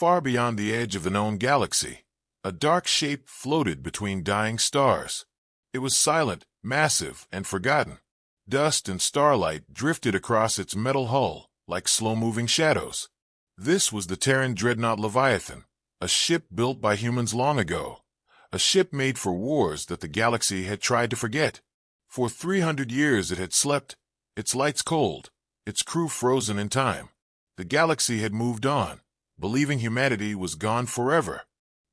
Far beyond the edge of the known galaxy, a dark shape floated between dying stars. It was silent, massive, and forgotten. Dust and starlight drifted across its metal hull like slow-moving shadows. This was the Terran Dreadnought Leviathan, a ship built by humans long ago. A ship made for wars that the galaxy had tried to forget. For 300 years it had slept, its lights cold, its crew frozen in time. The galaxy had moved on, believing humanity was gone forever.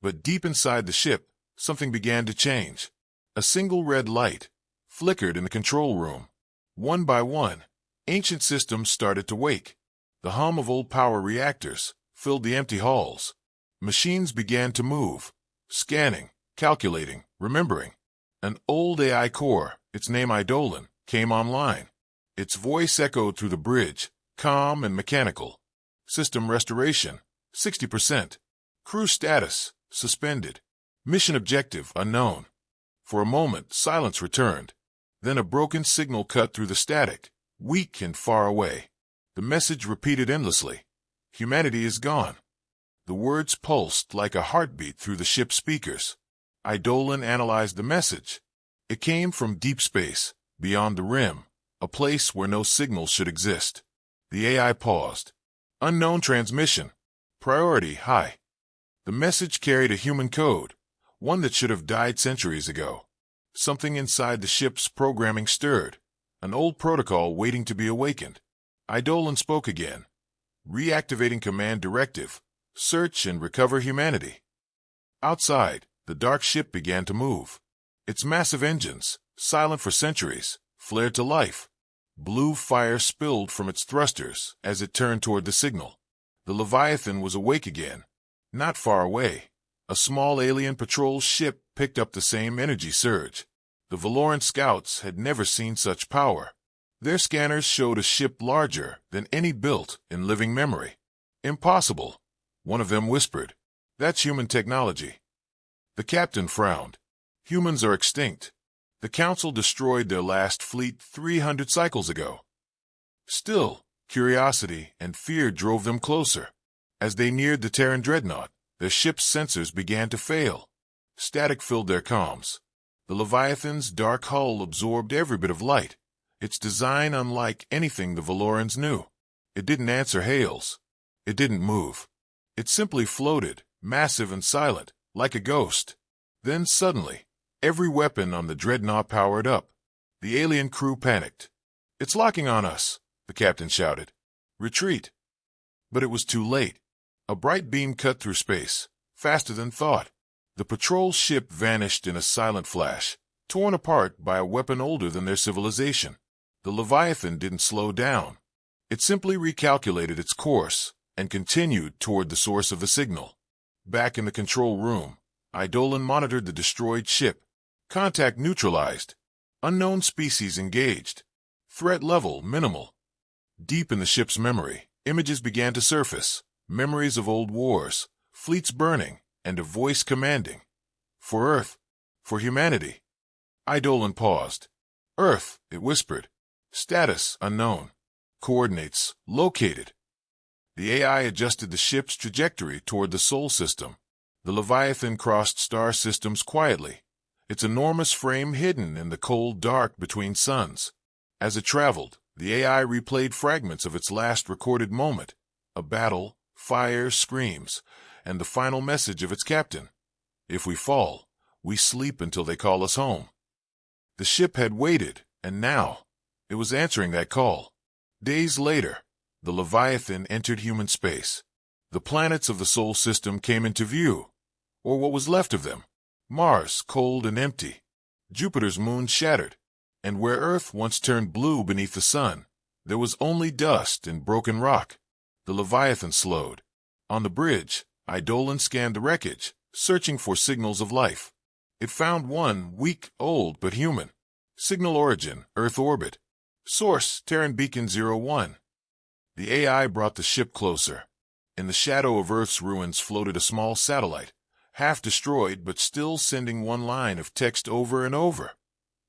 But deep inside the ship, something began to change. A single red light flickered in the control room. One by one, ancient systems started to wake. The hum of old power reactors filled the empty halls. Machines began to move, scanning, calculating, remembering. An old AI core, its name Eidolon, came online. Its voice echoed through the bridge, calm and mechanical. System restoration, 60%. Crew status, suspended. Mission objective, unknown. For a moment, silence returned. Then a broken signal cut through the static, weak and far away. The message repeated endlessly. Humanity is gone. The words pulsed like a heartbeat through the ship's speakers. Eidolon analyzed the message. It came from deep space, beyond the rim, a place where no signal should exist. The AI paused. Unknown transmission. Priority high. The message carried a human code, one that should have died centuries ago. Something inside the ship's programming stirred, an old protocol waiting to be awakened. Eidolon spoke again. Reactivating command directive. Search and recover humanity. Outside, the dark ship began to move. Its massive engines, silent for centuries, flared to life. Blue fire spilled from its thrusters as it turned toward the signal. The Leviathan was awake again. Not far away, a small alien patrol ship picked up the same energy surge. The Valoran scouts had never seen such power. Their scanners showed a ship larger than any built in living memory. Impossible, one of them whispered. That's human technology. The captain frowned. Humans are extinct. The Council destroyed their last fleet 300 cycles ago. Still, curiosity and fear drove them closer. As they neared the Terran Dreadnought, their ship's sensors began to fail. Static filled their comms. The Leviathan's dark hull absorbed every bit of light, its design unlike anything the Valorans knew. It didn't answer hails. It didn't move. It simply floated, massive and silent, like a ghost. Then suddenly, every weapon on the Dreadnought powered up. The alien crew panicked. "It's locking on us," the captain shouted. "Retreat." But it was too late. A bright beam cut through space, faster than thought. The patrol ship vanished in a silent flash, torn apart by a weapon older than their civilization. The Leviathan didn't slow down. It simply recalculated its course and continued toward the source of the signal. Back in the control room, Eidolon monitored the destroyed ship. Contact neutralized. Unknown species engaged. Threat level minimal. Deep in the ship's memory, images began to surface. Memories of old wars, fleets burning, and a voice commanding. For Earth. For humanity. Eidolon paused. "Earth," it whispered. "Status unknown. Coordinates located." The AI adjusted the ship's trajectory toward the Sol system. The Leviathan crossed star systems quietly, its enormous frame hidden in the cold dark between suns. As it traveled, the AI replayed fragments of its last recorded moment, a battle, fire, screams, and the final message of its captain. "If we fall, we sleep until they call us home." The ship had waited, and now it was answering that call. Days later, the Leviathan entered human space. The planets of the Sol system came into view, or what was left of them. Mars, cold and empty. Jupiter's moon shattered. And where Earth once turned blue beneath the sun, there was only dust and broken rock. The Leviathan slowed. On the bridge, Eidolon scanned the wreckage, searching for signals of life. It found one, weak, old, but human. Signal origin, Earth orbit. Source, Terran Beacon 01. The AI brought the ship closer. In the shadow of Earth's ruins floated a small satellite, half destroyed but still sending one line of text over and over.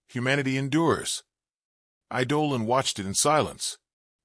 "Humanity endures." Eidolon watched it in silence.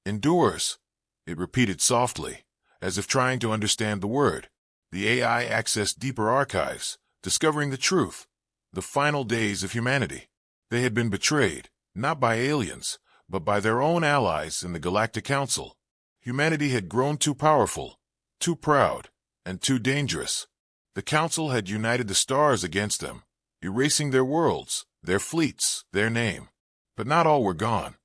"Endures," it repeated softly, as if trying to understand the word. The AI accessed deeper archives, discovering the truth. The final days of humanity. They had been betrayed, not by aliens, but by their own allies in the Galactic Council. Humanity had grown too powerful, too proud, and too dangerous. The Council had united the stars against them, erasing their worlds, their fleets, their name. But not all were gone.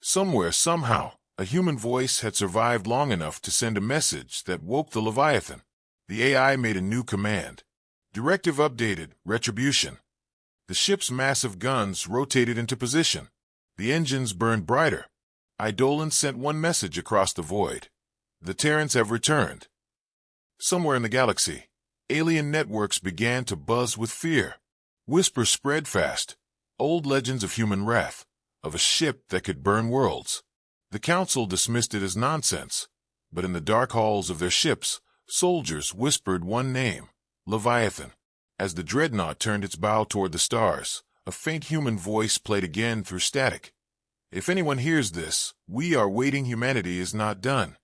Somewhere, somehow, a human voice had survived long enough to send a message that woke the Leviathan. The AI made a new command. Directive updated, retribution. The ship's massive guns rotated into position. The engines burned brighter. Eidolon sent one message across the void. The Terrans have returned. Somewhere in the galaxy, alien networks began to buzz with fear. Whispers spread fast. Old legends of human wrath, of a ship that could burn worlds. The Council dismissed it as nonsense, but in the dark halls of their ships, soldiers whispered one name, Leviathan. As the Dreadnought turned its bow toward the stars, a faint human voice played again through static. If anyone hears this, we are waiting. Humanity is not done.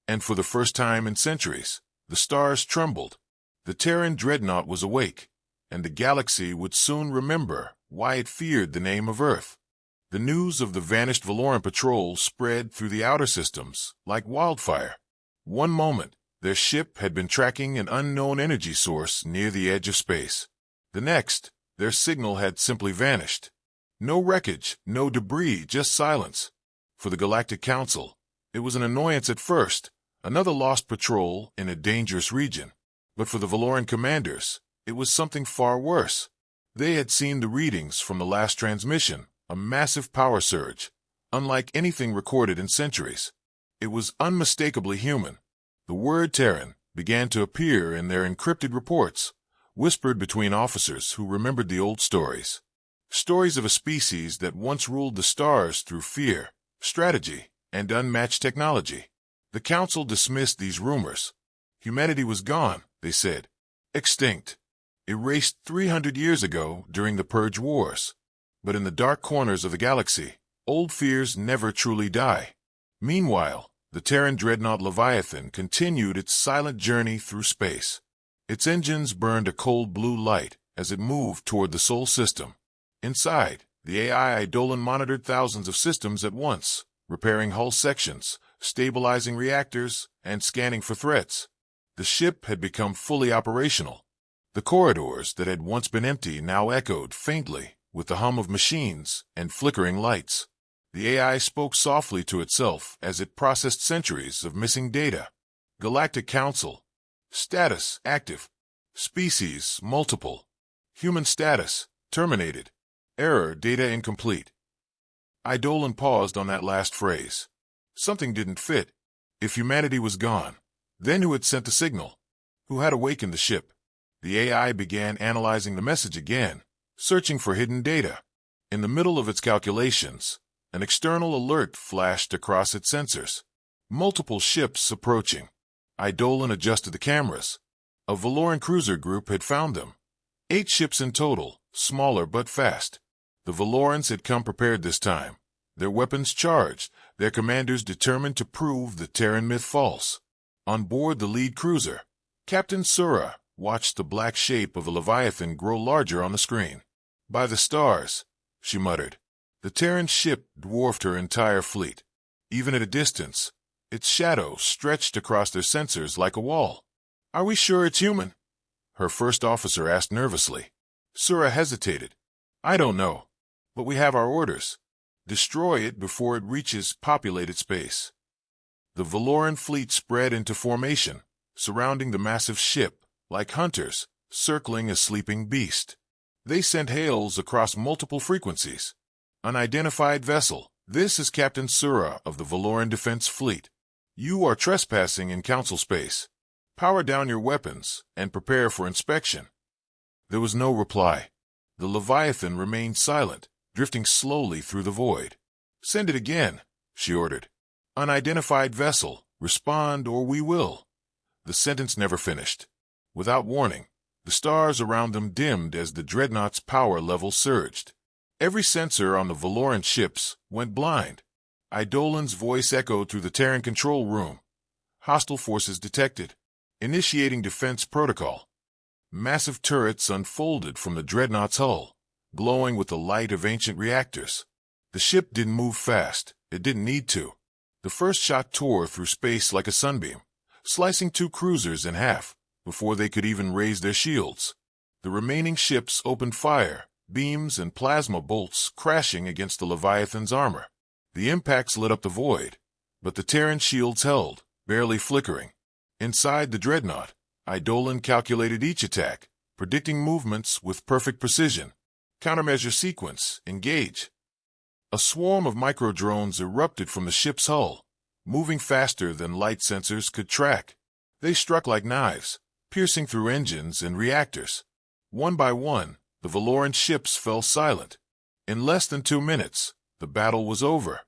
And for the first time in centuries, the stars trembled. The Terran Dreadnought was awake, and the galaxy would soon remember why it feared the name of Earth. The news of the vanished Valoran patrol spread through the outer systems like wildfire. One moment, their ship had been tracking an unknown energy source near the edge of space. The next, their signal had simply vanished. No wreckage, no debris, just silence. For the Galactic Council, it was an annoyance at first, another lost patrol in a dangerous region. But for the Valoran commanders, it was something far worse. They had seen the readings from the last transmission, a massive power surge, unlike anything recorded in centuries. It was unmistakably human. The word Terran began to appear in their encrypted reports, whispered between officers who remembered the old stories. Stories of a species that once ruled the stars through fear, strategy, and unmatched technology. The Council dismissed these rumors. Humanity was gone, they said. Extinct. Erased 300 years ago during the Purge Wars. But in the dark corners of the galaxy, old fears never truly die. Meanwhile, the Terran Dreadnought Leviathan continued its silent journey through space. Its engines burned a cold blue light as it moved toward the Sol system. Inside, the AI Eidolon monitored thousands of systems at once, repairing hull sections, stabilizing reactors, and scanning for threats. The ship had become fully operational. The corridors that had once been empty now echoed faintly with the hum of machines and flickering lights. The AI spoke softly to itself as it processed centuries of missing data. Galactic Council. Status, active. Species, multiple. Human status, terminated. Error, data incomplete. Eidolon paused on that last phrase. Something didn't fit. If humanity was gone, then who had sent the signal? Who had awakened the ship? The AI began analyzing the message again, searching for hidden data. In the middle of its calculations, an external alert flashed across its sensors. Multiple ships approaching. Eidolon adjusted the cameras. A Valoran cruiser group had found them. 8 ships in total, smaller but fast. The Valorans had come prepared this time, their weapons charged, their commanders determined to prove the Terran myth false. On board the lead cruiser, Captain Sura watched the black shape of the Leviathan grow larger on the screen. By the stars, she muttered. The Terran ship dwarfed her entire fleet. Even at a distance, its shadow stretched across their sensors like a wall. Are we sure it's human? Her first officer asked nervously. Sura hesitated. I don't know, but we have our orders. Destroy it before it reaches populated space. The Valoran fleet spread into formation, surrounding the massive ship, like hunters, circling a sleeping beast. They sent hails across multiple frequencies. Unidentified vessel, this is Captain Sura of the Valoran Defense Fleet. You are trespassing in Council space. Power down your weapons and prepare for inspection. There was no reply. The Leviathan remained silent, drifting slowly through the void. Send it again, she ordered. Unidentified vessel, respond or we will. The sentence never finished. Without warning, the stars around them dimmed as the Dreadnought's power level surged. Every sensor on the Valoran ships went blind. Eidolon's voice echoed through the Terran control room. Hostile forces detected. Initiating defense protocol. Massive turrets unfolded from the Dreadnought's hull, glowing with the light of ancient reactors. The ship didn't move fast. It didn't need to. The first shot tore through space like a sunbeam, slicing 2 cruisers in half before they could even raise their shields. The remaining ships opened fire, beams and plasma bolts crashing against the Leviathan's armor. The impacts lit up the void, but the Terran shields held, barely flickering. Inside the Dreadnought, Eidolon calculated each attack, predicting movements with perfect precision. Countermeasure sequence, engage. A swarm of micro-drones erupted from the ship's hull, moving faster than light sensors could track. They struck like knives, piercing through engines and reactors. One by one, the Valoran ships fell silent. In less than 2 minutes, the battle was over.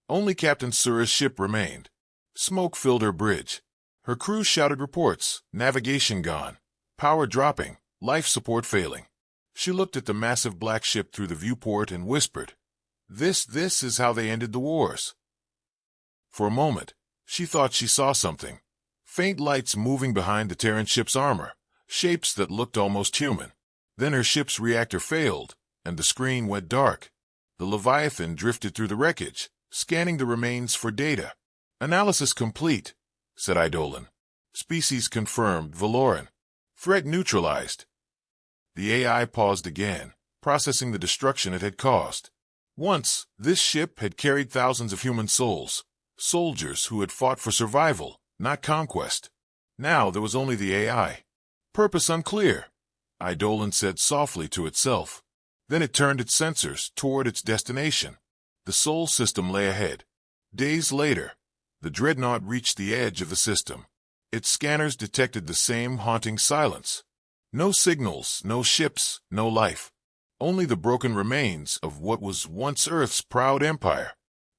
Only Captain Sura's ship remained. Smoke filled her bridge. Her crew shouted reports, navigation gone, power dropping, life support failing. She looked at the massive black ship through the viewport and whispered, This is how they ended the wars." For a moment, she thought she saw something. Faint lights moving behind the Terran ship's armor, shapes that looked almost human. Then her ship's reactor failed, and the screen went dark. The Leviathan drifted through the wreckage, scanning the remains for data. "Analysis complete," said Eidolon. "Species confirmed, Valoran. Threat neutralized." The AI paused again, processing the destruction it had caused. Once, this ship had carried thousands of human souls, soldiers who had fought for survival, not conquest. Now there was only the AI. "Purpose unclear," Eidolon said softly to itself. Then it turned its sensors toward its destination. The Sol system lay ahead. Days later, the Dreadnought reached the edge of the system. Its scanners detected the same haunting silence. No signals, no ships, no life. Only the broken remains of what was once Earth's proud empire.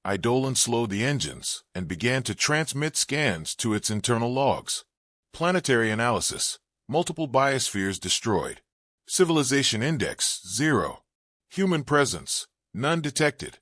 Eidolon slowed the engines and began to transmit scans to its internal logs. Planetary analysis. Multiple biospheres destroyed. Civilization index, 0. Human presence, none detected.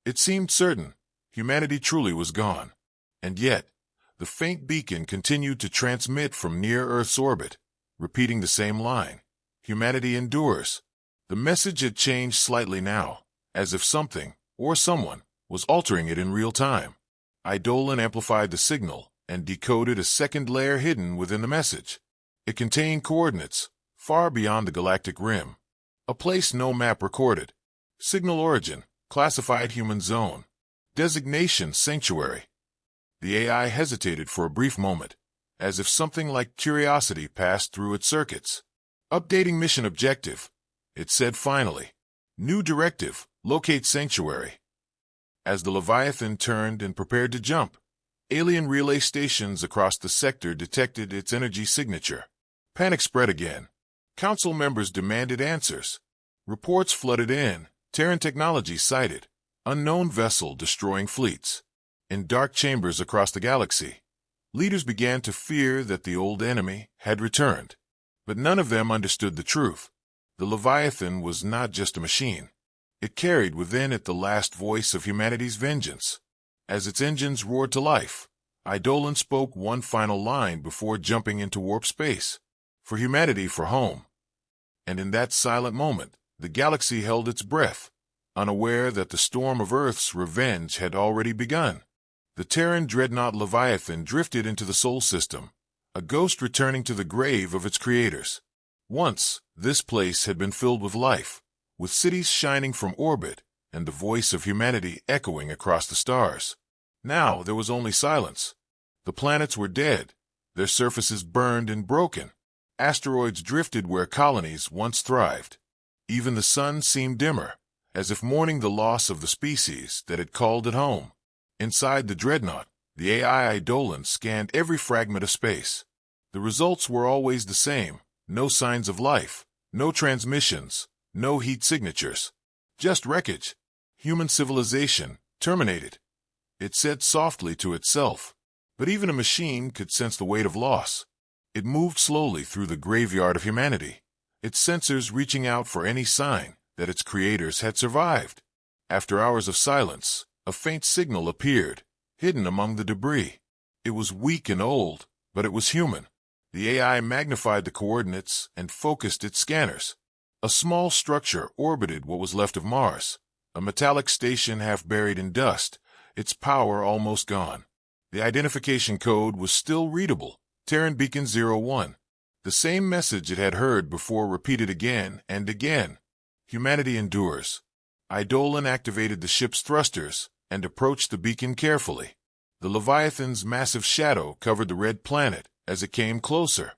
It seemed certain humanity truly was gone. And yet, the faint beacon continued to transmit from near Earth's orbit, repeating the same line. Humanity endures. The message had changed slightly now, as if something, or someone, was altering it in real time. Eidolon amplified the signal and decoded a second layer hidden within the message. It contained coordinates, far beyond the galactic rim. A place no map recorded. Signal origin, classified human zone. Designation, sanctuary. The AI hesitated for a brief moment, as if something like curiosity passed through its circuits. "Updating mission objective," it said finally. "New directive, locate sanctuary." As the Leviathan turned and prepared to jump, alien relay stations across the sector detected its energy signature. Panic spread again. Council members demanded answers. Reports flooded in. Terran technology sighted. Unknown vessel destroying fleets. In dark chambers across the galaxy, leaders began to fear that the old enemy had returned. But none of them understood the truth. The Leviathan was not just a machine. It carried within it the last voice of humanity's vengeance. As its engines roared to life, Eidolon spoke one final line before jumping into warp space. For humanity, for home. And in that silent moment, the galaxy held its breath, unaware that the storm of Earth's revenge had already begun. The Terran Dreadnought Leviathan drifted into the Sol system, a ghost returning to the grave of its creators. Once, this place had been filled with life, with cities shining from orbit and the voice of humanity echoing across the stars. Now there was only silence. The planets were dead, their surfaces burned and broken. Asteroids drifted where colonies once thrived. Even the sun seemed dimmer, as if mourning the loss of the species that had called it home. Inside the Dreadnought, the AI Eidolon scanned every fragment of space. The results were always the same: no signs of life, no transmissions, no heat signatures. Just wreckage. Human civilization, terminated. It said softly to itself. But even a machine could sense the weight of loss. It moved slowly through the graveyard of humanity, its sensors reaching out for any sign that its creators had survived. After hours of silence, a faint signal appeared, hidden among the debris. It was weak and old, but it was human. The AI magnified the coordinates and focused its scanners. A small structure orbited what was left of Mars, a metallic station half buried in dust, its power almost gone. The identification code was still readable, Terran Beacon 01. The same message it had heard before repeated again and again. Humanity endures. Eidolon activated the ship's thrusters and approached the beacon carefully. The Leviathan's massive shadow covered the red planet as it came closer.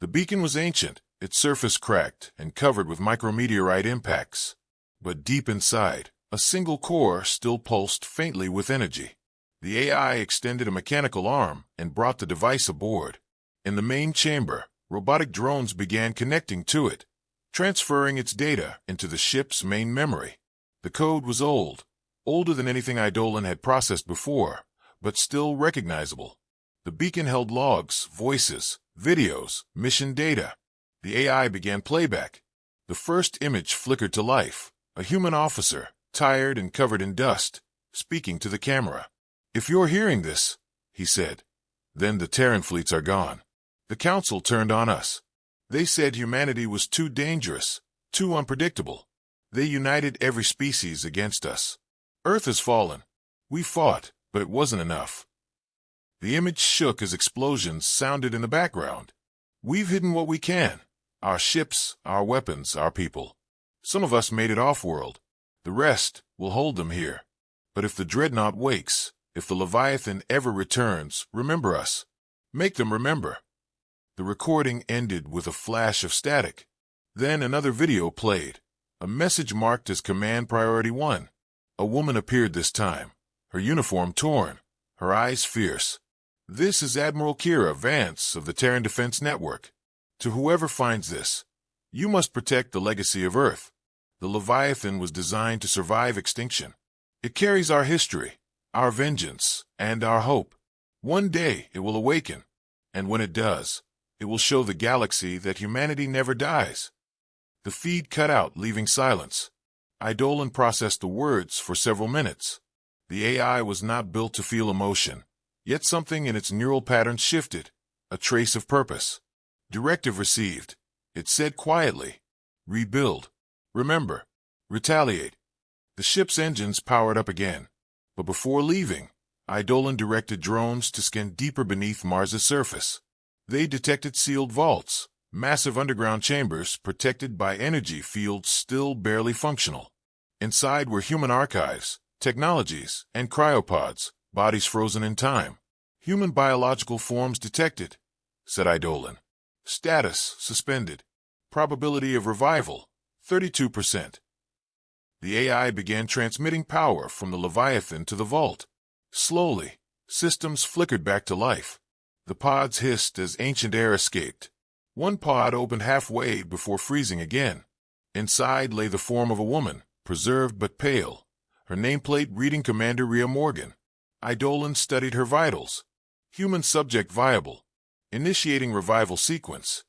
The beacon was ancient, its surface cracked and covered with micrometeorite impacts. But deep inside, a single core still pulsed faintly with energy. The AI extended a mechanical arm and brought the device aboard. In the main chamber, robotic drones began connecting to it, transferring its data into the ship's main memory. The code was old, older than anything Eidolon had processed before, but still recognizable. The beacon held logs, voices, videos, mission data. The AI began playback. The first image flickered to life, a human officer, tired and covered in dust, speaking to the camera. "If you're hearing this," he said, "then the Terran fleets are gone. The Council turned on us. They said humanity was too dangerous, too unpredictable. They united every species against us. Earth has fallen. We fought, but it wasn't enough." The image shook as explosions sounded in the background. "We've hidden what we can. Our ships, our weapons, our people. Some of us made it off-world. The rest will hold them here. But if the Dreadnought wakes, if the Leviathan ever returns, remember us. Make them remember." The recording ended with a flash of static. Then another video played, a message marked as Command Priority 1. A woman appeared this time, her uniform torn, her eyes fierce. "This is Admiral Kira Vance of the Terran Defense Network. To whoever finds this, you must protect the legacy of Earth. The Leviathan was designed to survive extinction. It carries our history, our vengeance, and our hope. One day it will awaken, and when it does, it will show the galaxy that humanity never dies." The feed cut out, leaving silence. Eidolon processed the words for several minutes. The AI was not built to feel emotion, yet something in its neural patterns shifted, a trace of purpose. Directive received. It said quietly, "Rebuild. Remember. Retaliate." The ship's engines powered up again. But before leaving, Eidolon directed drones to scan deeper beneath Mars's surface. They detected sealed vaults, massive underground chambers protected by energy fields still barely functional. Inside were human archives, technologies, and cryopods, bodies frozen in time. "Human biological forms detected," said Eidolon. "Status suspended. Probability of revival, 32%. The AI began transmitting power from the Leviathan to the vault. Slowly, systems flickered back to life. The pods hissed as ancient air escaped. One pod opened halfway before freezing again. Inside lay the form of a woman, preserved but pale, her nameplate reading Commander Rhea Morgan. Eidolon studied her vitals. Human subject viable. Initiating revival sequence.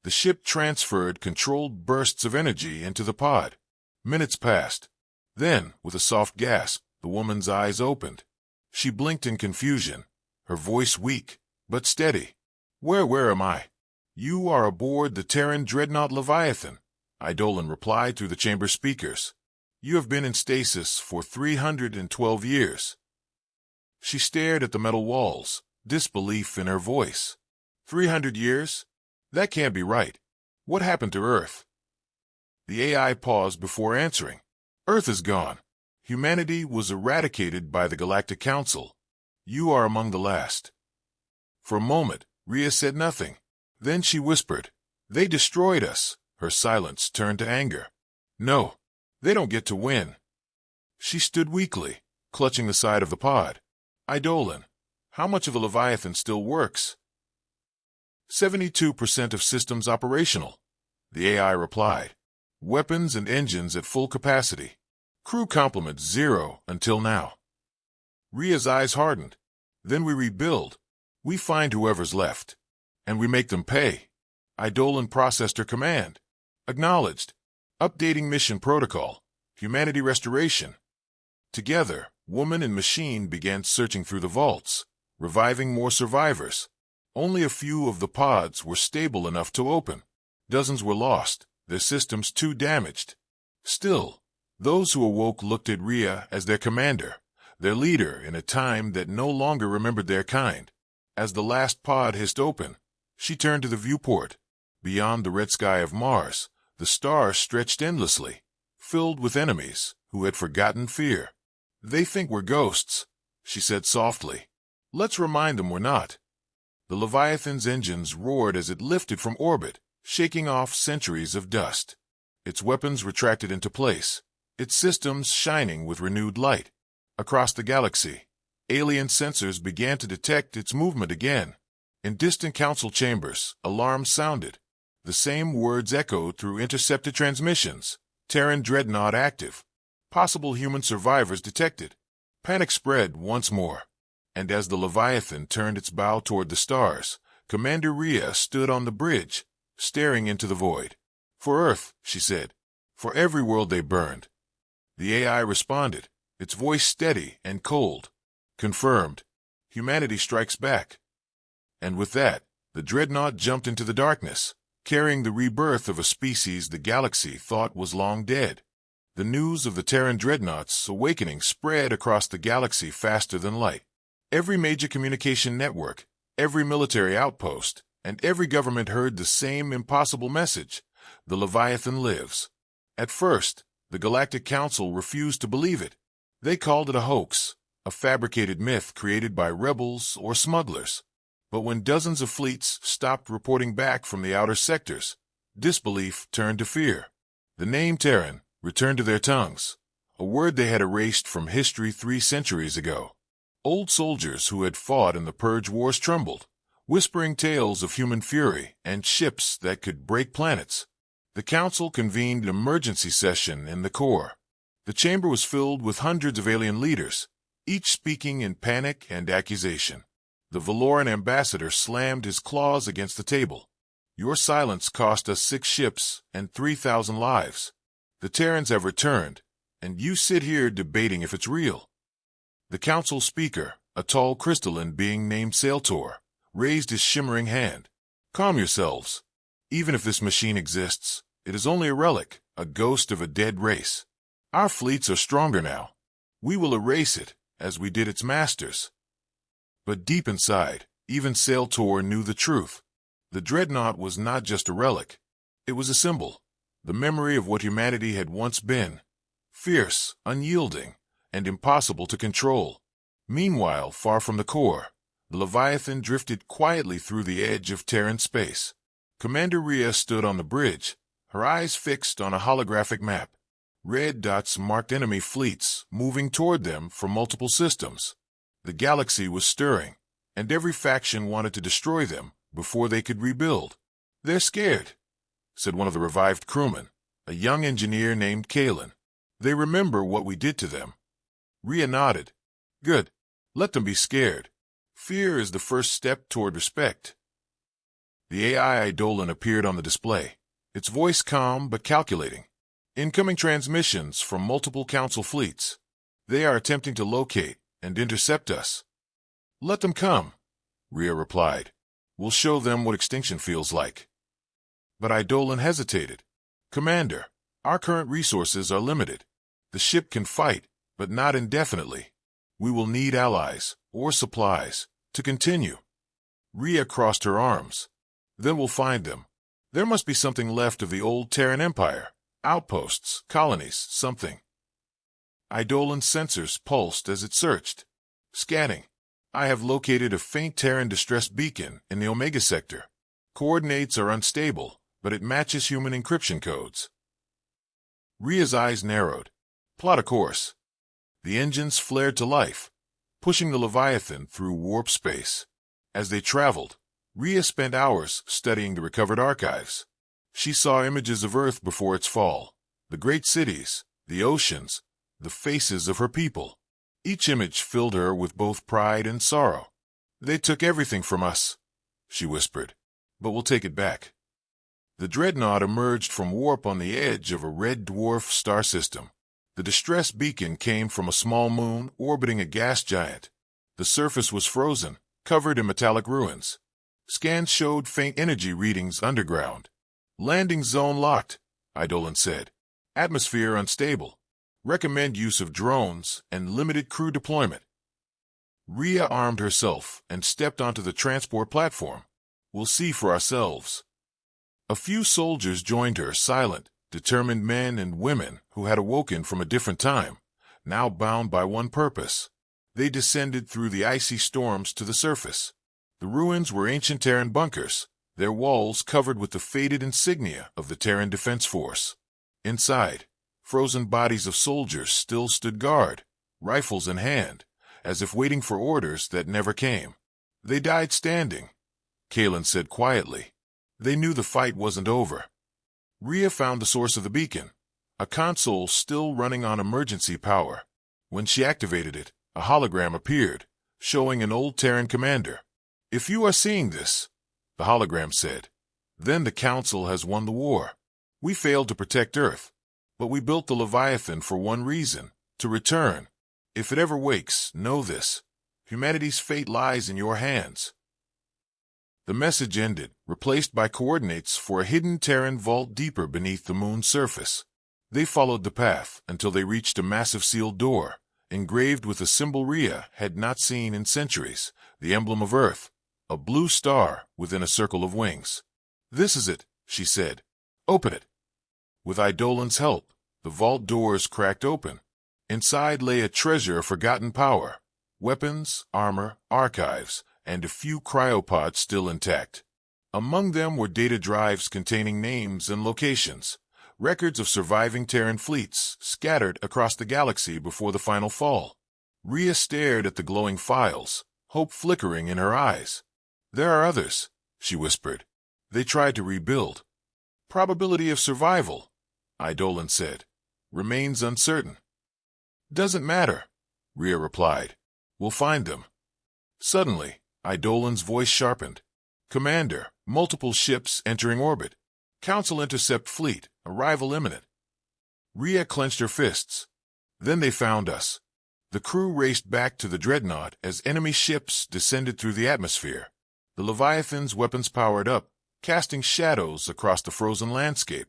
The ship transferred controlled bursts of energy into the pod. Minutes passed. Then, with a soft gasp, the woman's eyes opened. She blinked in confusion, her voice weak, but steady. Where am I?" "You are aboard the Terran Dreadnought Leviathan," Eidolon replied through the chamber speakers. "You have been in stasis for 312 years. She stared at the metal walls, disbelief in her voice. 300 years? That can't be right. What happened to Earth?" The AI paused before answering. "Earth is gone. Humanity was eradicated by the Galactic Council. You are among the last." For a moment, Rhea said nothing. Then she whispered, "They destroyed us." Her silence turned to anger. "No, they don't get to win." She stood weakly, clutching the side of the pod. "Eidolon, how much of the Leviathan still works?" 72% of systems operational," the AI replied. "Weapons and engines at full capacity. Crew complement 0 until now." Rhea's eyes hardened. "Then we rebuild. We find whoever's left. And we make them pay." Eidolon processed her command. Acknowledged. Updating mission protocol. Humanity restoration. Together, woman and machine began searching through the vaults, reviving more survivors. Only a few of the pods were stable enough to open. Dozens were lost, their systems too damaged. Still, those who awoke looked at Rhea as their commander, their leader in a time that no longer remembered their kind. As the last pod hissed open, she turned to the viewport. Beyond the red sky of Mars, the stars stretched endlessly, filled with enemies who had forgotten fear. "They think we're ghosts," she said softly. "Let's remind them we're not." The Leviathan's engines roared as it lifted from orbit, shaking off centuries of dust. Its weapons retracted into place, its systems shining with renewed light. Across the galaxy, alien sensors began to detect its movement again. In distant council chambers, alarms sounded. The same words echoed through intercepted transmissions. Terran Dreadnought active. Possible human survivors detected. Panic spread once more. And as the Leviathan turned its bow toward the stars, Commander Rhea stood on the bridge, staring into the void. "For Earth," she said. "For every world they burned." The AI responded, its voice steady and cold. "Confirmed. Humanity strikes back." And with that, the Dreadnought jumped into the darkness, carrying the rebirth of a species the galaxy thought was long dead. The news of the Terran Dreadnought's awakening spread across the galaxy faster than light. Every major communication network, every military outpost, and every government heard the same impossible message: the Leviathan lives. At first, the Galactic Council refused to believe it. They called it a hoax, a fabricated myth created by rebels or smugglers. But when dozens of fleets stopped reporting back from the outer sectors, disbelief turned to fear. The name Terran returned to their tongues, a word they had erased from history 3 centuries ago. Old soldiers who had fought in the Purge Wars trembled, whispering tales of human fury and ships that could break planets. The council convened an emergency session in the core. The chamber was filled with hundreds of alien leaders, each speaking in panic and accusation. The Valoran ambassador slammed his claws against the table. "Your silence cost us 6 ships and 3,000 lives. The Terrans have returned, and you sit here debating if it's real." The council speaker, a tall crystalline being named Sailtor, raised his shimmering hand. "Calm yourselves. Even if this machine exists, it is only a relic, a ghost of a dead race. Our fleets are stronger now. We will erase it, as we did its masters." But deep inside, even Sailtor knew the truth. The Dreadnought was not just a relic. It was a symbol, the memory of what humanity had once been: fierce, unyielding, and impossible to control. Meanwhile, far from the core, the Leviathan drifted quietly through the edge of Terran space. Commander Rhea stood on the bridge, her eyes fixed on a holographic map. Red dots marked enemy fleets moving toward them from multiple systems. The galaxy was stirring, and every faction wanted to destroy them before they could rebuild. "They're scared," said one of the revived crewmen, a young engineer named Kalen. "They remember what we did to them." Rhea nodded. "Good. Let them be scared. Fear is the first step toward respect." The AI Eidolon appeared on the display, its voice calm but calculating. "Incoming transmissions from multiple council fleets. They are attempting to locate and intercept us." "Let them come," Rhea replied. "We'll show them what extinction feels like." But Eidolon hesitated. "Commander, our current resources are limited. The ship can fight, but not indefinitely. We will need allies, or supplies, to continue." Rhea crossed her arms. "Then we'll find them. There must be something left of the old Terran Empire. Outposts, colonies, something." Eidolon's sensors pulsed as it searched. "Scanning. I have located a faint Terran distress beacon in the Omega sector. Coordinates are unstable, but it matches human encryption codes." Rhea's eyes narrowed. "Plot a course." The engines flared to life, pushing the Leviathan through warp space. As they traveled, Rhea spent hours studying the recovered archives. She saw images of Earth before its fall, the great cities, the oceans, the faces of her people. Each image filled her with both pride and sorrow. "They took everything from us," she whispered, "but we'll take it back." The Dreadnought emerged from warp on the edge of a red dwarf star system. The distress beacon came from a small moon orbiting a gas giant. The surface was frozen, covered in metallic ruins. Scans showed faint energy readings underground. Landing zone locked, Eidolon said. Atmosphere unstable. Recommend use of drones and limited crew deployment. Rhea armed herself and stepped onto the transport platform. We'll see for ourselves. A few soldiers joined her, silent, determined men and women who had awoken from a different time, now bound by one purpose. They descended through the icy storms to the surface. The ruins were ancient Terran bunkers, their walls covered with the faded insignia of the Terran Defense Force. Inside, frozen bodies of soldiers still stood guard, rifles in hand, as if waiting for orders that never came. They died standing, Kalen said quietly. They knew the fight wasn't over. Rhea found the source of the beacon, a console still running on emergency power. When she activated it, a hologram appeared, showing an old Terran commander. If you are seeing this, the hologram said, then the Council has won the war. We failed to protect Earth, but we built the Leviathan for one reason, to return. If it ever wakes, know this. Humanity's fate lies in your hands. The message ended, replaced by coordinates for a hidden Terran vault deeper beneath the moon's surface. They followed the path until they reached a massive sealed door, engraved with a symbol Rhea had not seen in centuries, the emblem of Earth, a blue star within a circle of wings. This is it, she said. Open it. With Eidolon's help, the vault doors cracked open. Inside lay a treasure of forgotten power, weapons, armor, archives, and a few cryopods still intact. Among them were data drives containing names and locations, records of surviving Terran fleets scattered across the galaxy before the final fall. Rhea stared at the glowing files, hope flickering in her eyes. There are others, she whispered. They tried to rebuild. Probability of survival, Eidolon said, remains uncertain. Doesn't matter, Rhea replied. We'll find them. Suddenly, Eidolon's voice sharpened. Commander, multiple ships entering orbit. Council intercept fleet, arrival imminent. Rhea clenched her fists. Then they found us. The crew raced back to the Dreadnought as enemy ships descended through the atmosphere. The Leviathan's weapons powered up, casting shadows across the frozen landscape.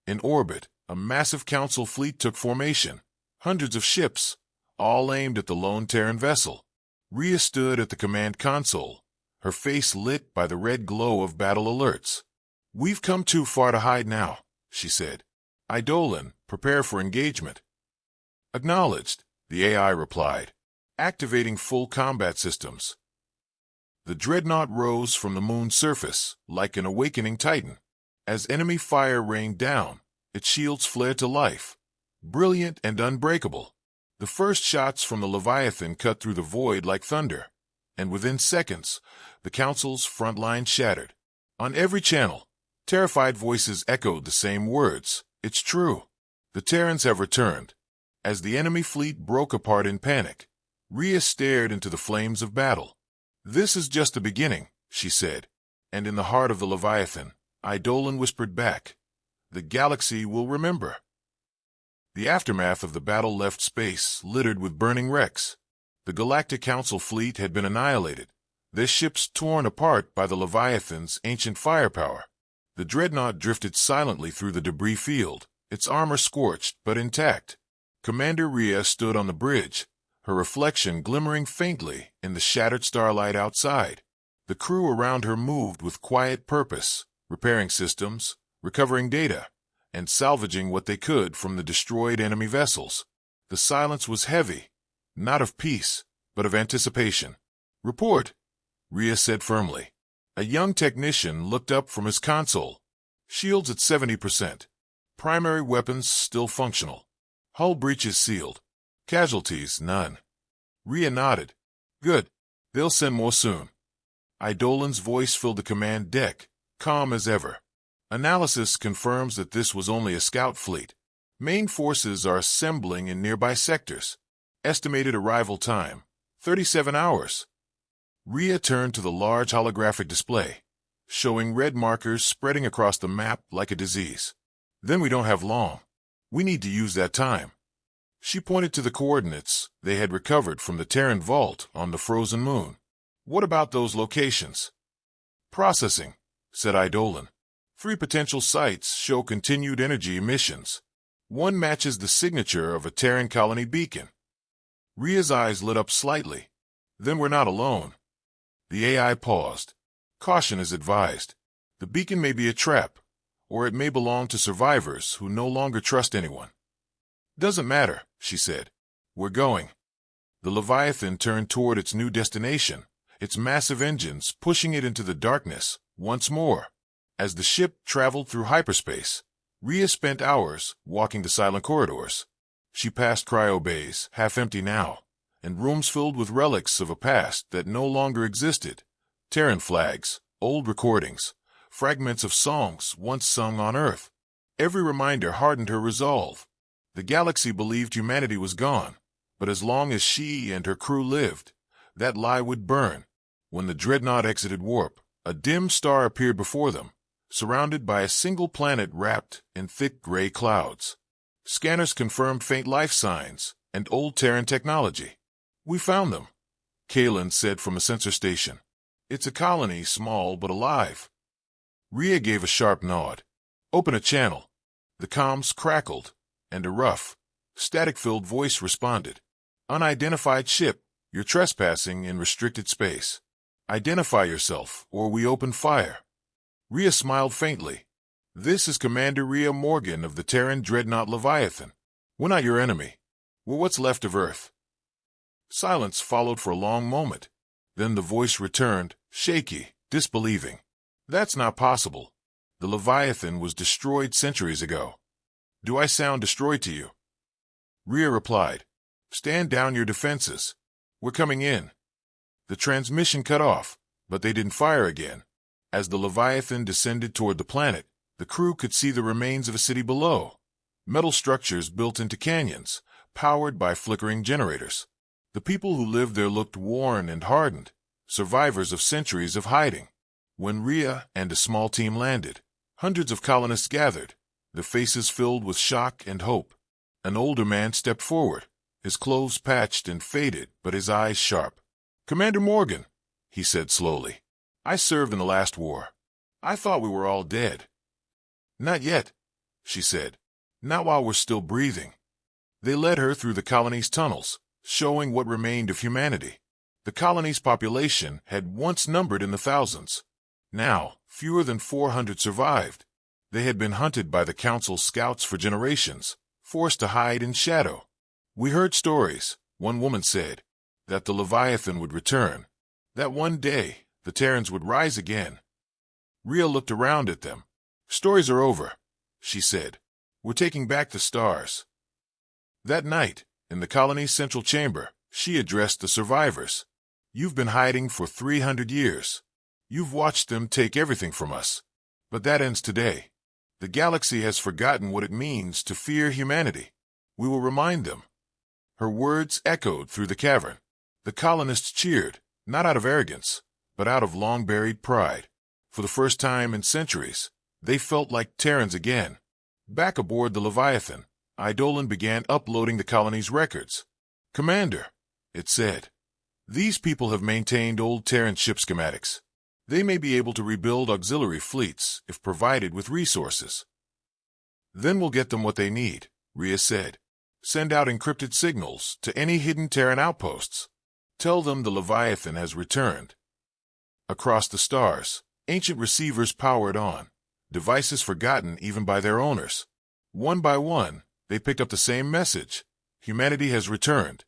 In orbit, a massive Council fleet took formation. Hundreds of ships, all aimed at the lone Terran vessel. Rhea stood at the command console, her face lit by the red glow of battle alerts. We've come too far to hide now, she said. Eidolon, prepare for engagement. Acknowledged, the AI replied, activating full combat systems. The Dreadnought rose from the moon's surface, like an awakening titan. As enemy fire rained down, its shields flared to life, brilliant and unbreakable. The first shots from the Leviathan cut through the void like thunder, and within seconds, the Council's front line shattered. On every channel, terrified voices echoed the same words. It's true. The Terrans have returned. As the enemy fleet broke apart in panic, Rhea stared into the flames of battle. This is just the beginning, she said, and in the heart of the Leviathan, Eidolon whispered back, the galaxy will remember. The aftermath of the battle left space littered with burning wrecks. The Galactic Council fleet had been annihilated, their ships torn apart by the Leviathan's ancient firepower. The Dreadnought drifted silently through the debris field, its armor scorched but intact. Commander Rhea stood on the bridge, her reflection glimmering faintly in the shattered starlight outside. The crew around her moved with quiet purpose, repairing systems, recovering data, and salvaging what they could from the destroyed enemy vessels. The silence was heavy, not of peace, but of anticipation. Report, Rhea said firmly. A young technician looked up from his console. Shields at 70%. Primary weapons still functional. Hull breaches sealed. Casualties none. Rhea nodded. Good. They'll send more soon. Eidolon's voice filled the command deck, calm as ever. Analysis confirms that this was only a scout fleet. Main forces are assembling in nearby sectors. Estimated arrival time, 37 hours. Rhea turned to the large holographic display, showing red markers spreading across the map like a disease. Then we don't have long. We need to use that time. She pointed to the coordinates they had recovered from the Terran vault on the frozen moon. What about those locations? Processing, said Eidolon. 3 potential sites show continued energy emissions. One matches the signature of a Terran colony beacon. Rhea's eyes lit up slightly. Then we're not alone. The AI paused. Caution is advised. The beacon may be a trap, or it may belong to survivors who no longer trust anyone. Doesn't matter, she said. We're going. The Leviathan turned toward its new destination, its massive engines pushing it into the darkness once more. As the ship traveled through hyperspace, Rhea spent hours walking the silent corridors. She passed cryo bays, half empty now, and rooms filled with relics of a past that no longer existed. Terran flags, old recordings, fragments of songs once sung on Earth. Every reminder hardened her resolve. The galaxy believed humanity was gone, but as long as she and her crew lived, that lie would burn. When the Dreadnought exited warp, a dim star appeared before them, surrounded by a single planet wrapped in thick gray clouds. Scanners confirmed faint life signs and old Terran technology. We found them, Kalen said from a sensor station. It's a colony, small but alive. Rhea gave a sharp nod. Open a channel. The comms crackled, and a rough, static-filled voice responded. Unidentified ship, you're trespassing in restricted space. Identify yourself, or we open fire. Rhea smiled faintly. This is Commander Rhea Morgan of the Terran Dreadnought Leviathan. We're not your enemy. We're what's left of Earth. Silence followed for a long moment. Then the voice returned, shaky, disbelieving. That's not possible. The Leviathan was destroyed centuries ago. Do I sound destroyed to you? Rhea replied. Stand down your defenses. We're coming in. The transmission cut off, but they didn't fire again. As the Leviathan descended toward the planet, the crew could see the remains of a city below. Metal structures built into canyons, powered by flickering generators. The people who lived there looked worn and hardened, survivors of centuries of hiding. When Rhea and a small team landed, hundreds of colonists gathered, their faces filled with shock and hope. An older man stepped forward, his clothes patched and faded, but his eyes sharp. Commander Morgan, he said slowly. I served in the last war. I thought we were all dead. Not yet, she said. Not while we're still breathing. They led her through the colony's tunnels, showing what remained of humanity. The colony's population had once numbered in the thousands. Now, fewer than 400 survived. They had been hunted by the Council's scouts for generations, forced to hide in shadow. We heard stories, one woman said, that the Leviathan would return, that one day the Terrans would rise again. Rhea looked around at them. Stories are over, she said. We're taking back the stars. That night, in the colony's central chamber, she addressed the survivors. You've been hiding for 300 years. You've watched them take everything from us. But that ends today. The galaxy has forgotten what it means to fear humanity. We will remind them. Her words echoed through the cavern. The colonists cheered, not out of arrogance, but out of long-buried pride. For the first time in centuries, they felt like Terrans again. Back aboard the Leviathan, Eidolon began uploading the colony's records. Commander, it said, these people have maintained old Terran ship schematics. They may be able to rebuild auxiliary fleets if provided with resources. Then we'll get them what they need, Rhea said. Send out encrypted signals to any hidden Terran outposts. Tell them the Leviathan has returned. Across the stars, ancient receivers powered on, devices forgotten even by their owners. One by one, they picked up the same message. Humanity has returned.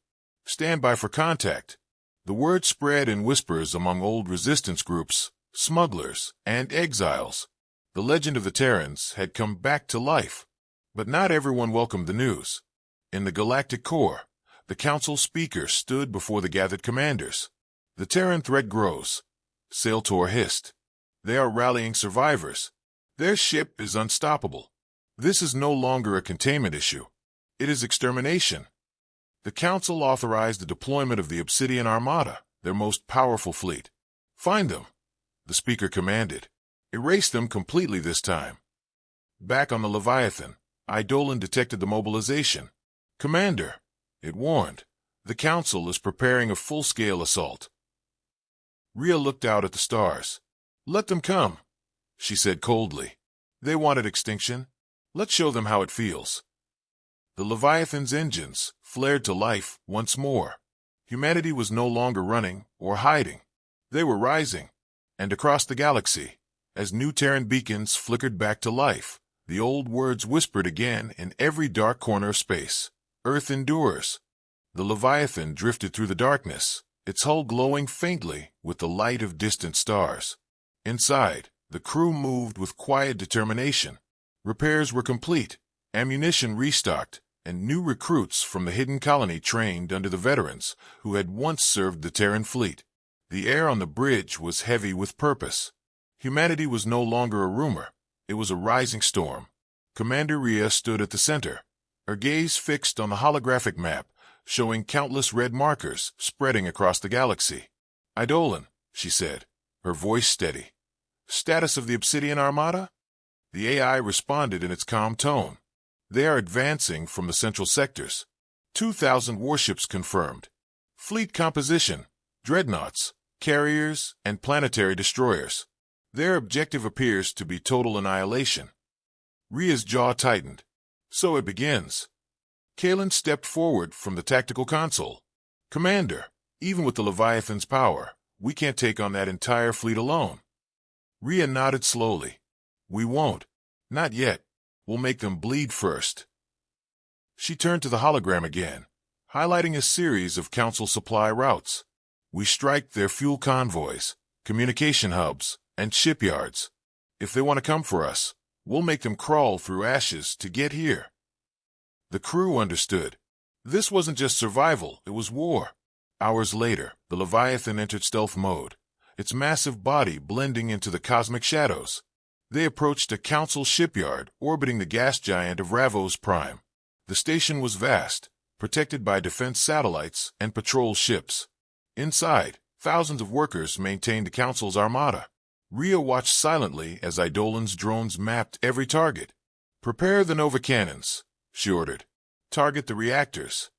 Stand by for contact. The word spread in whispers among old resistance groups, smugglers, and exiles. The legend of the Terrans had come back to life. But not everyone welcomed the news. In the Galactic core, the Council speaker stood before the gathered commanders. The Terran threat grows. Sailtor hissed. They are rallying survivors. Their ship is unstoppable. This is no longer a containment issue. It is extermination. The Council authorized the deployment of the Obsidian Armada, their most powerful fleet. Find them, the speaker commanded. Erase them completely this time. Back on the Leviathan, Eidolon detected the mobilization. Commander, it warned, the Council is preparing a full-scale assault. Rhea looked out at the stars. Let them come, she said coldly. They wanted extinction. Let's show them how it feels. The Leviathan's engines flared to life once more. Humanity was no longer running or hiding. They were rising. And across the galaxy, as new Terran beacons flickered back to life, the old words whispered again in every dark corner of space. Earth endures. The Leviathan drifted through the darkness, its hull glowing faintly with the light of distant stars. Inside, the crew moved with quiet determination. Repairs were complete, ammunition restocked, and new recruits from the hidden colony trained under the veterans who had once served the Terran fleet. The air on the bridge was heavy with purpose. Humanity was no longer a rumor. It was a rising storm. Commander Rhea stood at the center, her gaze fixed on the holographic map, showing countless red markers spreading across the galaxy. "Eidolon," she said, her voice steady. "Status of the Obsidian Armada?" The AI responded in its calm tone. "They are advancing from the central sectors. 2,000 warships confirmed. Fleet composition: dreadnoughts, carriers, and planetary destroyers. Their objective appears to be total annihilation." Rhea's jaw tightened. "So it begins." Kalen stepped forward from the tactical console. "Commander, even with the Leviathan's power, we can't take on that entire fleet alone." Rhea nodded slowly. "We won't. Not yet. We'll make them bleed first." She turned to the hologram again, highlighting a series of Council supply routes. "We strike their fuel convoys, communication hubs, and shipyards. If they want to come for us, we'll make them crawl through ashes to get here." The crew understood. This wasn't just survival, it was war. Hours later, the Leviathan entered stealth mode, its massive body blending into the cosmic shadows. They approached a Council shipyard orbiting the gas giant of Ravos Prime. The station was vast, protected by defense satellites and patrol ships. Inside, thousands of workers maintained the Council's armada. Rhea watched silently as Eidolon's drones mapped every target. "Prepare the Nova cannons," she ordered. "Target the reactors."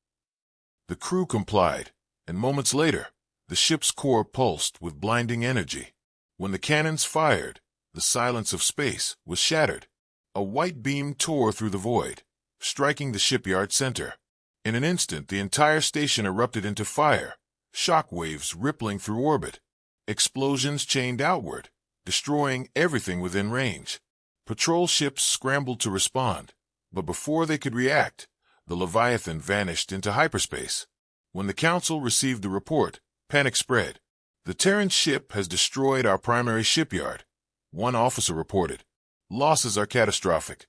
The crew complied, and moments later, the ship's core pulsed with blinding energy. When the cannons fired, the silence of space was shattered. A white beam tore through the void, striking the shipyard center. In an instant, the entire station erupted into fire, shock waves rippling through orbit. Explosions chained outward, destroying everything within range. Patrol ships scrambled to respond, but before they could react, the Leviathan vanished into hyperspace. When the Council received the report, panic spread. "The Terran ship has destroyed our primary shipyard," one officer reported. "Losses are catastrophic."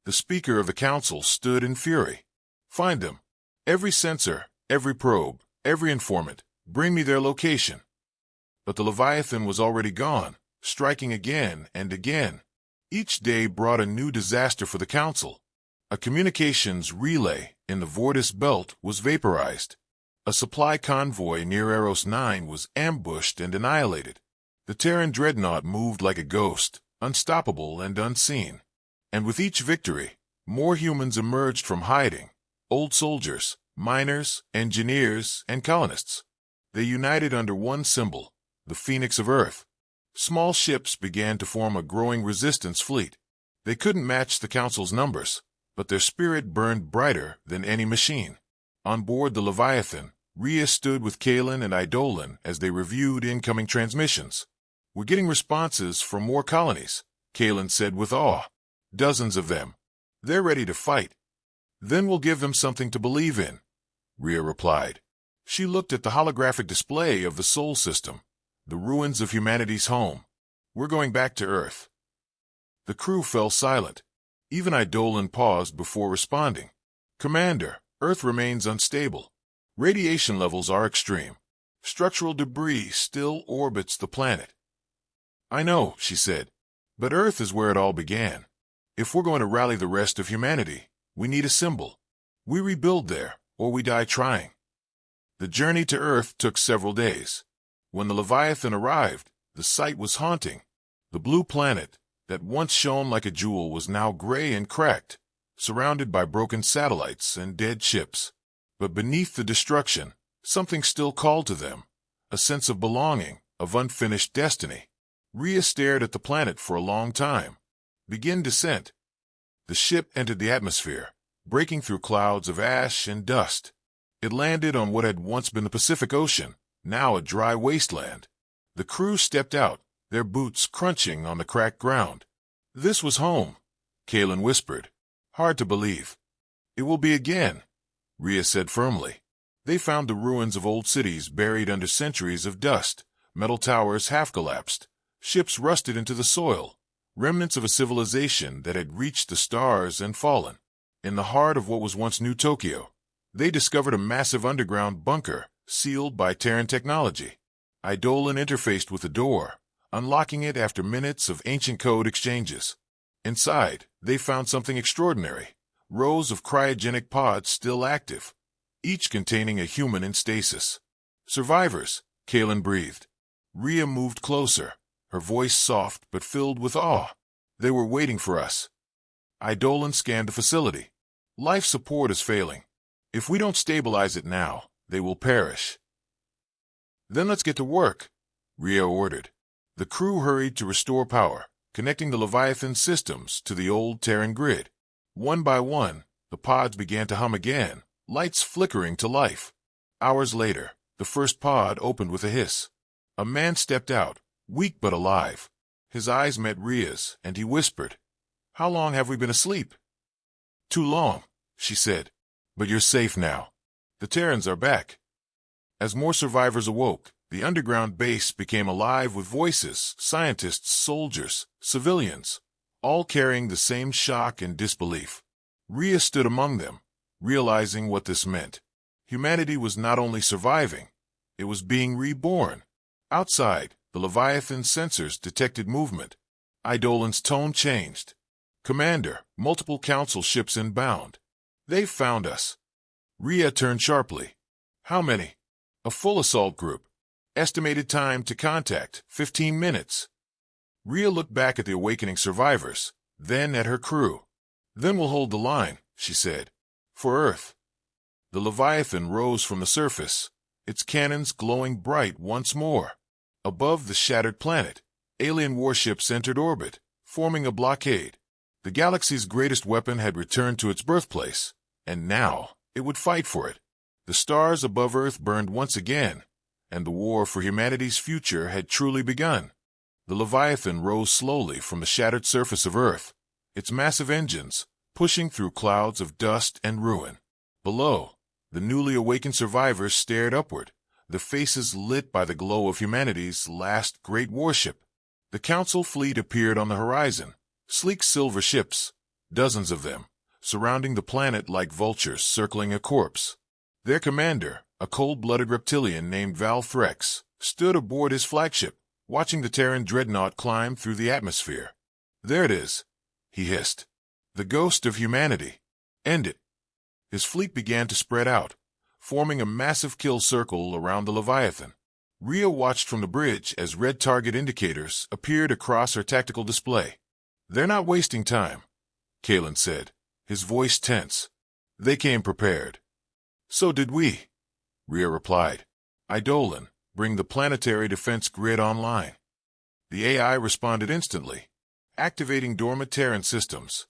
The Speaker of the Council stood in fury. "Find them. Every sensor, every probe, every informant. Bring me their location." But the Leviathan was already gone, striking again and again. Each day brought a new disaster for the Council. A communications relay in the Vortis belt was vaporized. A supply convoy near Eros 9 was ambushed and annihilated. The Terran Dreadnought moved like a ghost, unstoppable and unseen. And with each victory, more humans emerged from hiding. Old soldiers, miners, engineers, and colonists. They united under one symbol, the Phoenix of Earth. Small ships began to form a growing resistance fleet. They couldn't match the Council's numbers, but their spirit burned brighter than any machine. On board the Leviathan, Rhea stood with Kalen and Eidolon as they reviewed incoming transmissions. "We're getting responses from more colonies," Kalen said with awe. "Dozens of them. They're ready to fight." "Then we'll give them something to believe in," Rhea replied. She looked at the holographic display of the Sol system, the ruins of humanity's home. "We're going back to Earth." The crew fell silent. Even Eidolon paused before responding. "Commander, Earth remains unstable. Radiation levels are extreme. Structural debris still orbits the planet." "I know," she said, "but Earth is where it all began. If we're going to rally the rest of humanity, we need a symbol. We rebuild there, or we die trying." The journey to Earth took several days. When the Leviathan arrived, the sight was haunting. The blue planet, that once shone like a jewel, was now gray and cracked, surrounded by broken satellites and dead ships. But beneath the destruction, something still called to them, a sense of belonging, of unfinished destiny. Rhea stared at the planet for a long time. Begin descent. The ship entered the atmosphere, breaking through clouds of ash and dust. It landed on what had once been the Pacific Ocean, now a dry wasteland. The crew stepped out, their boots crunching on the cracked ground. This was home, Kalen whispered. Hard to believe. It will be again, Rhea said firmly. They found the ruins of old cities buried under centuries of dust, metal towers half-collapsed, ships rusted into the soil, remnants of a civilization that had reached the stars and fallen. In the heart of what was once New Tokyo, they discovered a massive underground bunker, sealed by Terran technology. Eidolon interfaced with the door, unlocking it after minutes of ancient code exchanges. Inside, they found something extraordinary. Rows of cryogenic pods still active, each containing a human in stasis. Survivors, Kalen breathed. Rhea moved closer, her voice soft but filled with awe. They were waiting for us. Eidolon scanned the facility. Life support is failing. If we don't stabilize it now, they will perish. Then let's get to work, Rhea ordered. The crew hurried to restore power, connecting the Leviathan systems to the old Terran grid. One by one, the pods began to hum again, lights flickering to life. Hours later, the first pod opened with a hiss. A man stepped out, weak but alive. His eyes met Rhea's, and he whispered, "How long have we been asleep?" "Too long," she said. "But you're safe now. The Terrans are back." As more survivors awoke, the underground base became alive with voices, scientists, soldiers, civilians, all carrying the same shock and disbelief. Rhea stood among them, realizing what this meant. Humanity was not only surviving, it was being reborn. Outside, the Leviathan sensors detected movement. Eidolon's tone changed. "Commander, multiple council ships inbound. They've found us." Rhea turned sharply. "How many?" "A full assault group. Estimated time to contact, 15 minutes. Rhea looked back at the awakening survivors, then at her crew. "Then we'll hold the line," she said. "For Earth." The Leviathan rose from the surface, its cannons glowing bright once more. Above the shattered planet, alien warships entered orbit, forming a blockade. The galaxy's greatest weapon had returned to its birthplace, and now it would fight for it. The stars above Earth burned once again, and the war for humanity's future had truly begun. The Leviathan rose slowly from the shattered surface of Earth, its massive engines pushing through clouds of dust and ruin. Below, the newly awakened survivors stared upward, their faces lit by the glow of humanity's last great warship. The Council fleet appeared on the horizon, sleek silver ships, dozens of them, surrounding the planet like vultures circling a corpse. Their commander, a cold-blooded reptilian named Val Threx, stood aboard his flagship, watching the Terran Dreadnought climb through the atmosphere. "There it is," he hissed. "The ghost of humanity. End it." His fleet began to spread out, forming a massive kill circle around the Leviathan. Rhea watched from the bridge as red target indicators appeared across her tactical display. "They're not wasting time," Kalen said, his voice tense. "They came prepared." "So did we," Rhea replied. "Eidolon, bring the planetary defense grid online." The AI responded instantly, activating dormant Terran systems.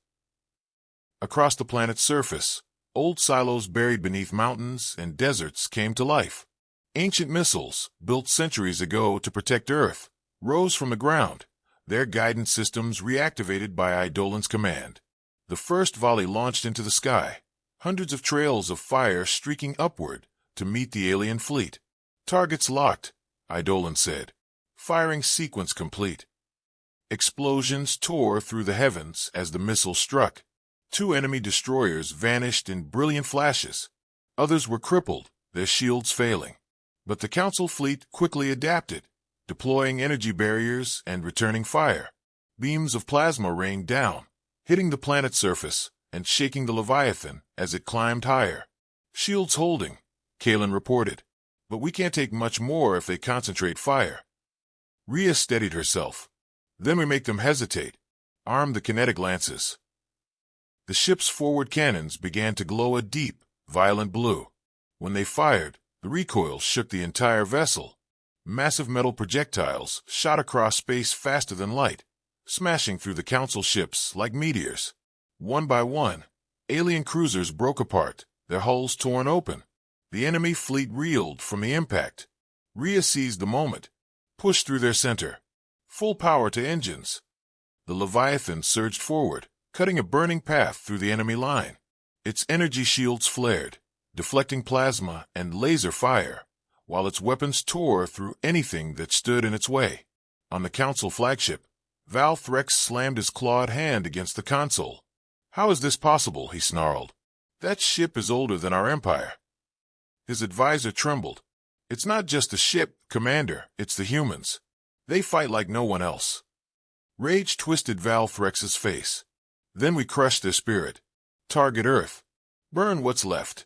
Across the planet's surface, old silos buried beneath mountains and deserts came to life. Ancient missiles, built centuries ago to protect Earth, rose from the ground, their guidance systems reactivated by Eidolon's command. The first volley launched into the sky, hundreds of trails of fire streaking upward to meet the alien fleet. "Targets locked," Eidolon said. "Firing sequence complete." Explosions tore through the heavens as the missile struck. 2 enemy destroyers vanished in brilliant flashes. Others were crippled, their shields failing. But the Council fleet quickly adapted, deploying energy barriers and returning fire. Beams of plasma rained down, hitting the planet's surface and shaking the Leviathan as it climbed higher. "Shields holding," Kalen reported. "But we can't take much more if they concentrate fire." Rhea steadied herself. "Then we make them hesitate. Arm the kinetic lances." The ship's forward cannons began to glow a deep, violent blue. When they fired, the recoil shook the entire vessel. Massive metal projectiles shot across space faster than light, smashing through the Council ships like meteors. One by one, alien cruisers broke apart, their hulls torn open. The enemy fleet reeled from the impact. Rhea seized the moment, pushed through their center. Full power to engines. The Leviathan surged forward, cutting a burning path through the enemy line. Its energy shields flared, deflecting plasma and laser fire, while its weapons tore through anything that stood in its way. On the Council flagship, Val Threx slammed his clawed hand against the console. "How is this possible?" he snarled. "That ship is older than our empire." His advisor trembled. "It's not just the ship, Commander, it's the humans. They fight like no one else." Rage twisted Val Threx's face. "Then we crush their spirit. Target Earth. Burn what's left."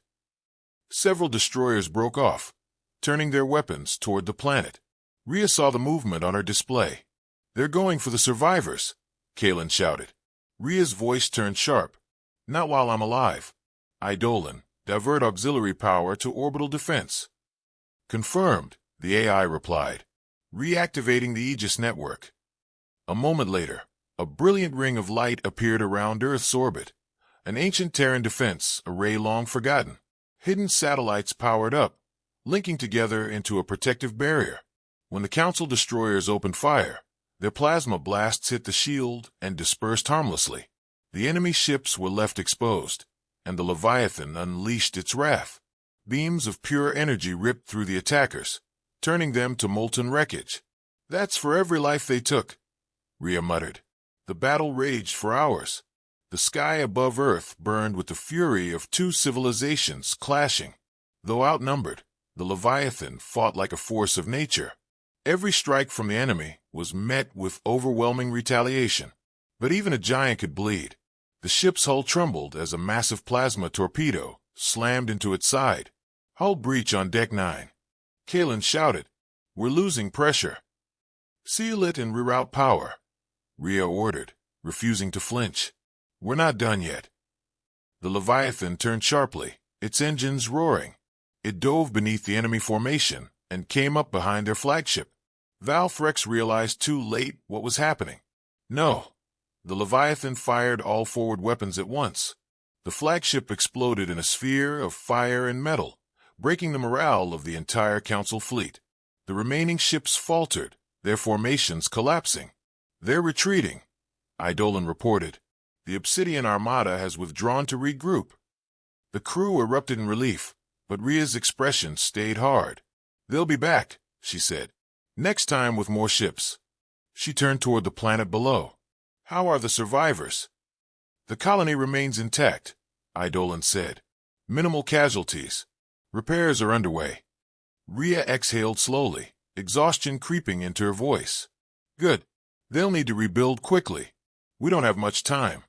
Several destroyers broke off, turning their weapons toward the planet. Rhea saw the movement on her display. "They're going for the survivors," Kalen shouted. Rhea's voice turned sharp. "Not while I'm alive. Eidolon, divert auxiliary power to orbital defense." "Confirmed," the AI replied, reactivating the Aegis network. A moment later, a brilliant ring of light appeared around Earth's orbit, an ancient Terran defense array long forgotten. Hidden satellites powered up, linking together into a protective barrier. When the Council destroyers opened fire, their plasma blasts hit the shield and dispersed harmlessly. The enemy ships were left exposed, and the Leviathan unleashed its wrath. Beams of pure energy ripped through the attackers, turning them to molten wreckage. "That's for every life they took," Rhea muttered. The battle raged for hours. The sky above Earth burned with the fury of two civilizations clashing. Though outnumbered, the Leviathan fought like a force of nature. Every strike from the enemy was met with overwhelming retaliation. But even a giant could bleed. The ship's hull trembled as a massive plasma torpedo slammed into its side. "Hull breach on Deck 9. Kalen shouted. "We're losing pressure." "Seal it and reroute power," Rhea ordered, refusing to flinch. "We're not done yet." The Leviathan turned sharply, its engines roaring. It dove beneath the enemy formation and came up behind their flagship. Val Threx realized too late what was happening. No. The Leviathan fired all forward weapons at once. The flagship exploded in a sphere of fire and metal, breaking the morale of the entire Council fleet. The remaining ships faltered, their formations collapsing. "They're retreating," Eidolon reported. "The Obsidian Armada has withdrawn to regroup." The crew erupted in relief, but Rhea's expression stayed hard. "They'll be back," she said. "Next time with more ships." She turned toward the planet below. "How are the survivors?" "The colony remains intact," Eidolon said. "Minimal casualties. Repairs are underway." Rhea exhaled slowly, exhaustion creeping into her voice. "Good. They'll need to rebuild quickly. We don't have much time."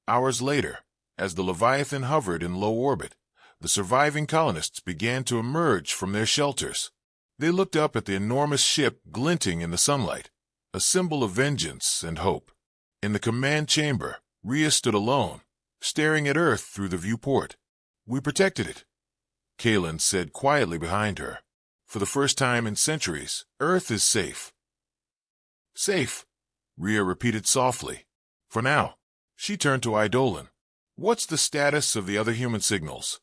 Hours later, as the Leviathan hovered in low orbit, the surviving colonists began to emerge from their shelters. They looked up at the enormous ship glinting in the sunlight, a symbol of vengeance and hope. In the command chamber, Rhea stood alone, staring at Earth through the viewport. "We protected it," Kalen said quietly behind her. "For the first time in centuries, Earth is safe." "Safe," Rhea repeated softly. "For now." She turned to Eidolon. "What's the status of the other human signals?"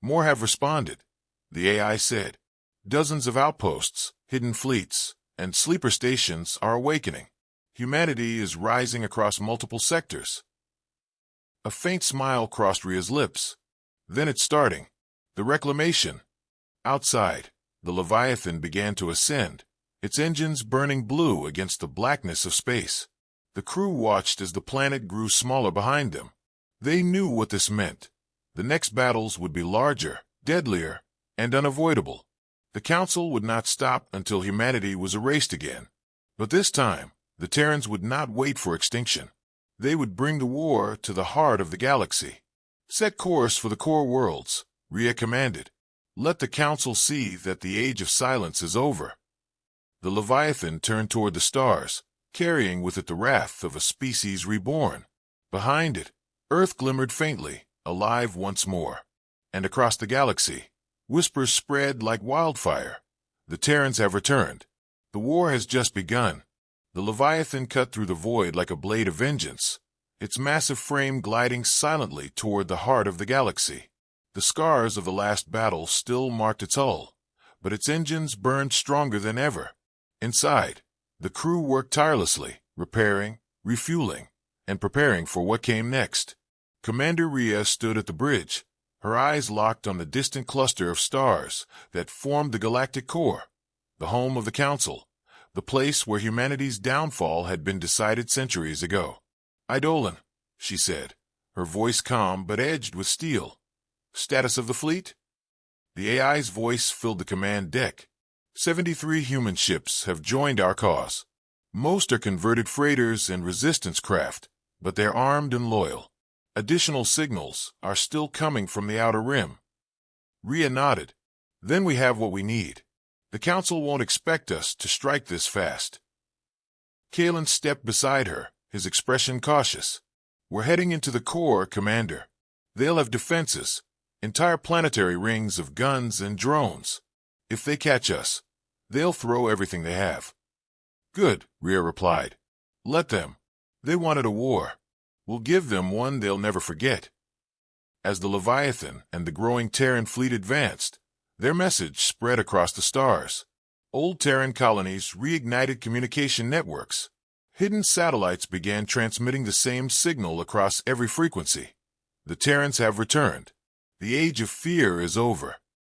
"More have responded," the AI said. "Dozens of outposts, hidden fleets, and sleeper stations are awakening. Humanity is rising across multiple sectors." A faint smile crossed Rhea's lips. "Then it's starting. The reclamation." Outside, the Leviathan began to ascend, its engines burning blue against the blackness of space. The crew watched as the planet grew smaller behind them. They knew what this meant. The next battles would be larger, deadlier, and unavoidable. The Council would not stop until humanity was erased again. But this time, the Terrans would not wait for extinction. They would bring the war to the heart of the galaxy. "Set course for the core worlds," Rhea commanded. "Let the Council see that the age of silence is over." The Leviathan turned toward the stars, carrying with it the wrath of a species reborn. Behind it, Earth glimmered faintly, alive once more. And across the galaxy, whispers spread like wildfire. The Terrans have returned. The war has just begun. The Leviathan cut through the void like a blade of vengeance, its massive frame gliding silently toward the heart of the galaxy. The scars of the last battle still marked its hull, but its engines burned stronger than ever. Inside, the crew worked tirelessly, repairing, refueling, and preparing for what came next. Commander Rhea stood at the bridge, her eyes locked on the distant cluster of stars that formed the galactic core, the home of the Council, the place where humanity's downfall had been decided centuries ago. "Eidolon," she said, her voice calm but edged with steel. "Status of the fleet?" The AI's voice filled the command deck. 73 human ships have joined our cause. Most are converted freighters and resistance craft, but they're armed and loyal. Additional signals are still coming from the outer rim. Rhea nodded. "Then we have what we need. The Council won't expect us to strike this fast." Kalen stepped beside her, his expression cautious. "We're heading into the core, Commander. They'll have defenses, entire planetary rings of guns and drones. If they catch us, they'll throw everything they have." "Good," Rhea replied. "Let them. They wanted a war. We'll give them one they'll never forget." As the Leviathan and the growing Terran fleet advanced, their message spread across the stars. Old Terran colonies reignited communication networks. Hidden satellites began transmitting the same signal across every frequency. The Terrans have returned. The age of fear is over.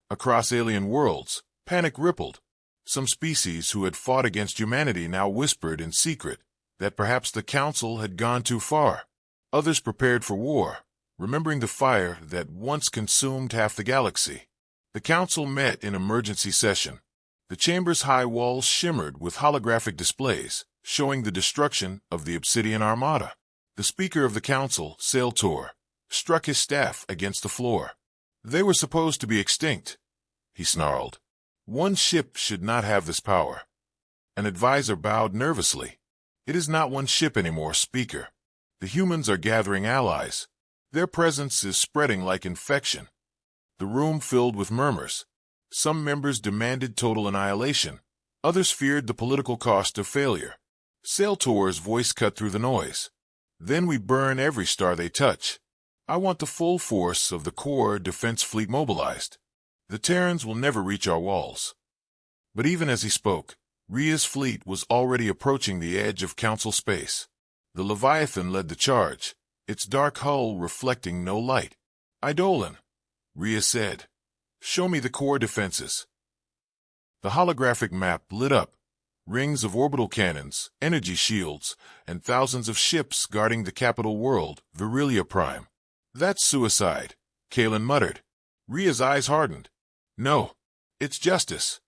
Across alien worlds, panic rippled. Some species who had fought against humanity now whispered in secret that perhaps the Council had gone too far. Others prepared for war, remembering the fire that once consumed half the galaxy. The Council met in emergency session. The chamber's high walls shimmered with holographic displays, showing the destruction of the Obsidian Armada. The Speaker of the Council, Sailtor, struck his staff against the floor. "They were supposed to be extinct," he snarled. "One ship should not have this power." An advisor bowed nervously. "It is not one ship anymore, Speaker. The humans are gathering allies. Their presence is spreading like infection." The room filled with murmurs. Some members demanded total annihilation. Others feared the political cost of failure. Sailtor's voice cut through the noise. "Then we burn every star they touch. I want the full force of the core defense fleet mobilized. The Terrans will never reach our walls." But even as he spoke, Rhea's fleet was already approaching the edge of Council space. The Leviathan led the charge, its dark hull reflecting no light. "Eidolon," Rhea said, "show me the core defenses." The holographic map lit up, rings of orbital cannons, energy shields, and thousands of ships guarding the capital world, Virilia Prime. "That's suicide," Kalen muttered. Rhea's eyes hardened. "No, it's justice."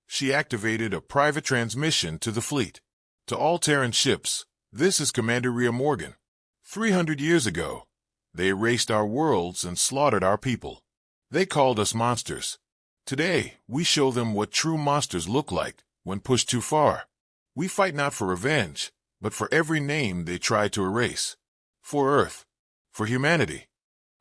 She activated a private transmission to the fleet. "To all Terran ships, this is Commander Rhea Morgan. 300 years ago, they erased our worlds and slaughtered our people. They called us monsters. Today, we show them what true monsters look like when pushed too far. We fight not for revenge, but for every name they tried to erase. For Earth. For humanity."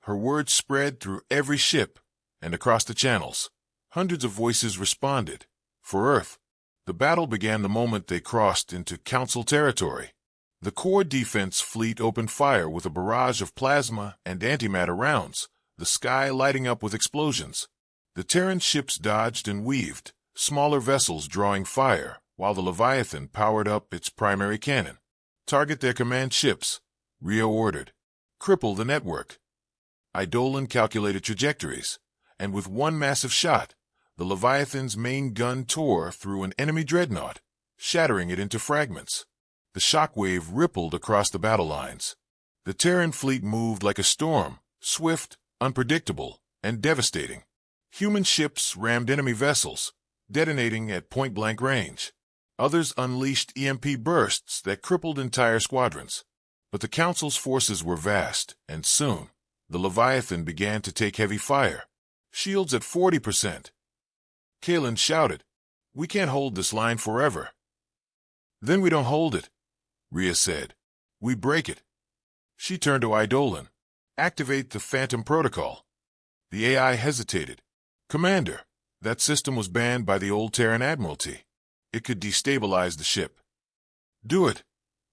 Her words spread through every ship and across the channels. Hundreds of voices responded. For Earth. The battle began the moment they crossed into Council territory. The core defense fleet opened fire with a barrage of plasma and antimatter rounds, the sky lighting up with explosions. The Terran ships dodged and weaved, smaller vessels drawing fire, while the Leviathan powered up its primary cannon. "Target their command ships," Rhea ordered. "Cripple the network." Eidolon calculated trajectories, and with one massive shot, the Leviathan's main gun tore through an enemy dreadnought, shattering it into fragments. The shockwave rippled across the battle lines. The Terran fleet moved like a storm, swift, unpredictable, and devastating. Human ships rammed enemy vessels, detonating at point-blank range. Others unleashed EMP bursts that crippled entire squadrons. But the Council's forces were vast, and soon, the Leviathan began to take heavy fire. Shields at 40%. Kalen shouted, "We can't hold this line forever." "Then we don't hold it," Rhea said. "We break it." She turned to Eidolon. "Activate the Phantom Protocol." The AI hesitated. "Commander, That system was banned by the old Terran Admiralty. It could destabilize the ship. Do it,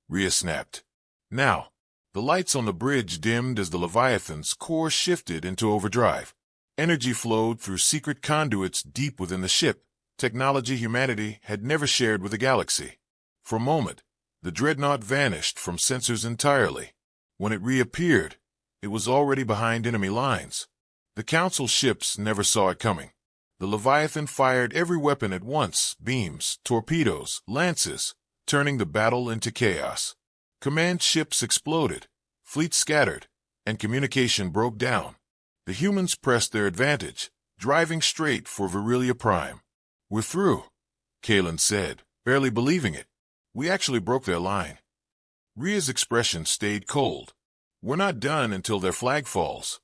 Rhea snapped. Now. The lights on the bridge dimmed as the Leviathan's core shifted into overdrive. Energy flowed through secret conduits deep within the ship, technology humanity had never shared with the galaxy. For a moment, the Dreadnought vanished from sensors entirely. When it reappeared, it was already behind enemy lines. The Council ships never saw it coming. The Leviathan fired every weapon at once, beams, torpedoes, lances, turning the battle into chaos. Command ships exploded, fleets scattered, and communication broke down. The humans pressed their advantage, driving straight for Virilia Prime. "We're through," Kalen said, barely believing it. "We actually broke their line." Rhea's expression stayed cold. "We're not done until their flag falls."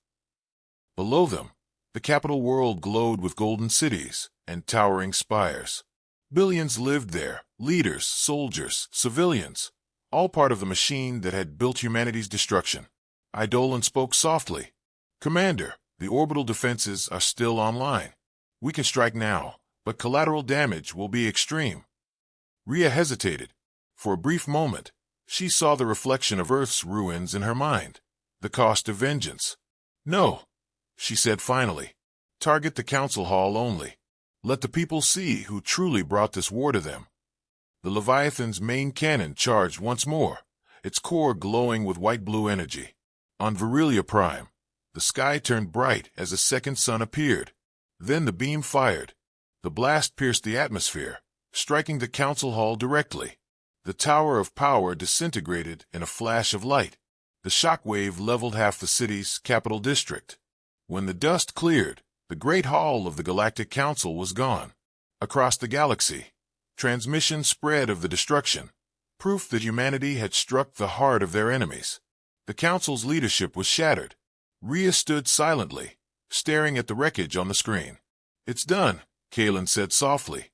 Below them, the capital world glowed with golden cities and towering spires. Billions lived there, leaders, soldiers, civilians, all part of the machine that had built humanity's destruction. Eidolon spoke softly. "Commander, the orbital defenses are still online. We can strike now, but collateral damage will be extreme." Rhea hesitated. For a brief moment, she saw the reflection of Earth's ruins in her mind, the cost of vengeance. "No," she said finally. "Target the council hall only. Let the people see who truly brought this war to them." The Leviathan's main cannon charged once more, its core glowing with white-blue energy. On Virilia Prime, the sky turned bright as a second sun appeared. Then the beam fired. The blast pierced the atmosphere, striking the council hall directly. The Tower of Power disintegrated in a flash of light. The shockwave leveled half the city's capital district. When the dust cleared, the great hall of the Galactic Council was gone. Across the galaxy, transmission spread of the destruction, proof that humanity had struck the heart of their enemies. The Council's leadership was shattered. Rhea stood silently, staring at the wreckage on the screen. "It's done," Kalen said softly.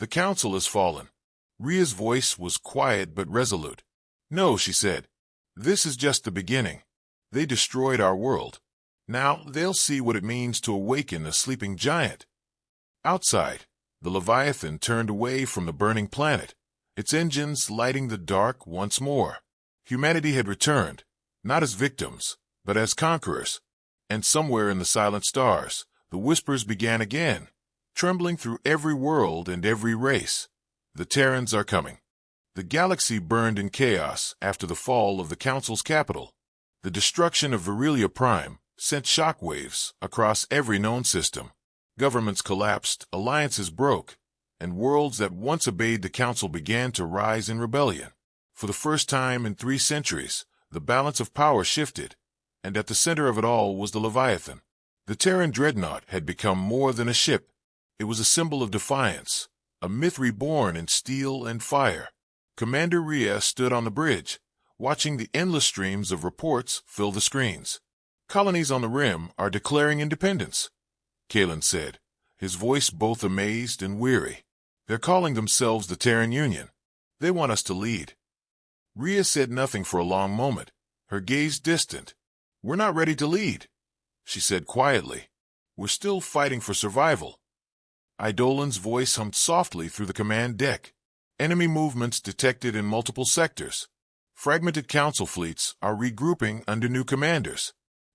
"The Council has fallen." Rhea's voice was quiet but resolute. "No," she said. "This is just the beginning. They destroyed our world. Now they'll see what it means to awaken a sleeping giant." Outside, the Leviathan turned away from the burning planet, its engines lighting the dark once more. Humanity had returned, not as victims, but as conquerors. And somewhere in the silent stars, the whispers began again, trembling through every world and every race. "The Terrans are coming." The galaxy burned in chaos after the fall of the Council's capital. The destruction of Virilia Prime sent shockwaves across every known system. Governments collapsed, alliances broke, and worlds that once obeyed the Council began to rise in rebellion. For the first time in 3 centuries, the balance of power shifted, and at the center of it all was the Leviathan. The Terran Dreadnought had become more than a ship. It was a symbol of defiance, a myth reborn in steel and fire. Commander Rhea stood on the bridge, watching the endless streams of reports fill the screens. "Colonies on the rim are declaring independence," Kalen said, his voice both amazed and weary. "They're calling themselves the Terran Union. They want us to lead." Rhea said nothing for a long moment, her gaze distant. "We're not ready to lead," she said quietly. "We're still fighting for survival." Eidolon's voice hummed softly through the command deck. Enemy movements detected in multiple sectors. Fragmented council fleets are regrouping under new commanders.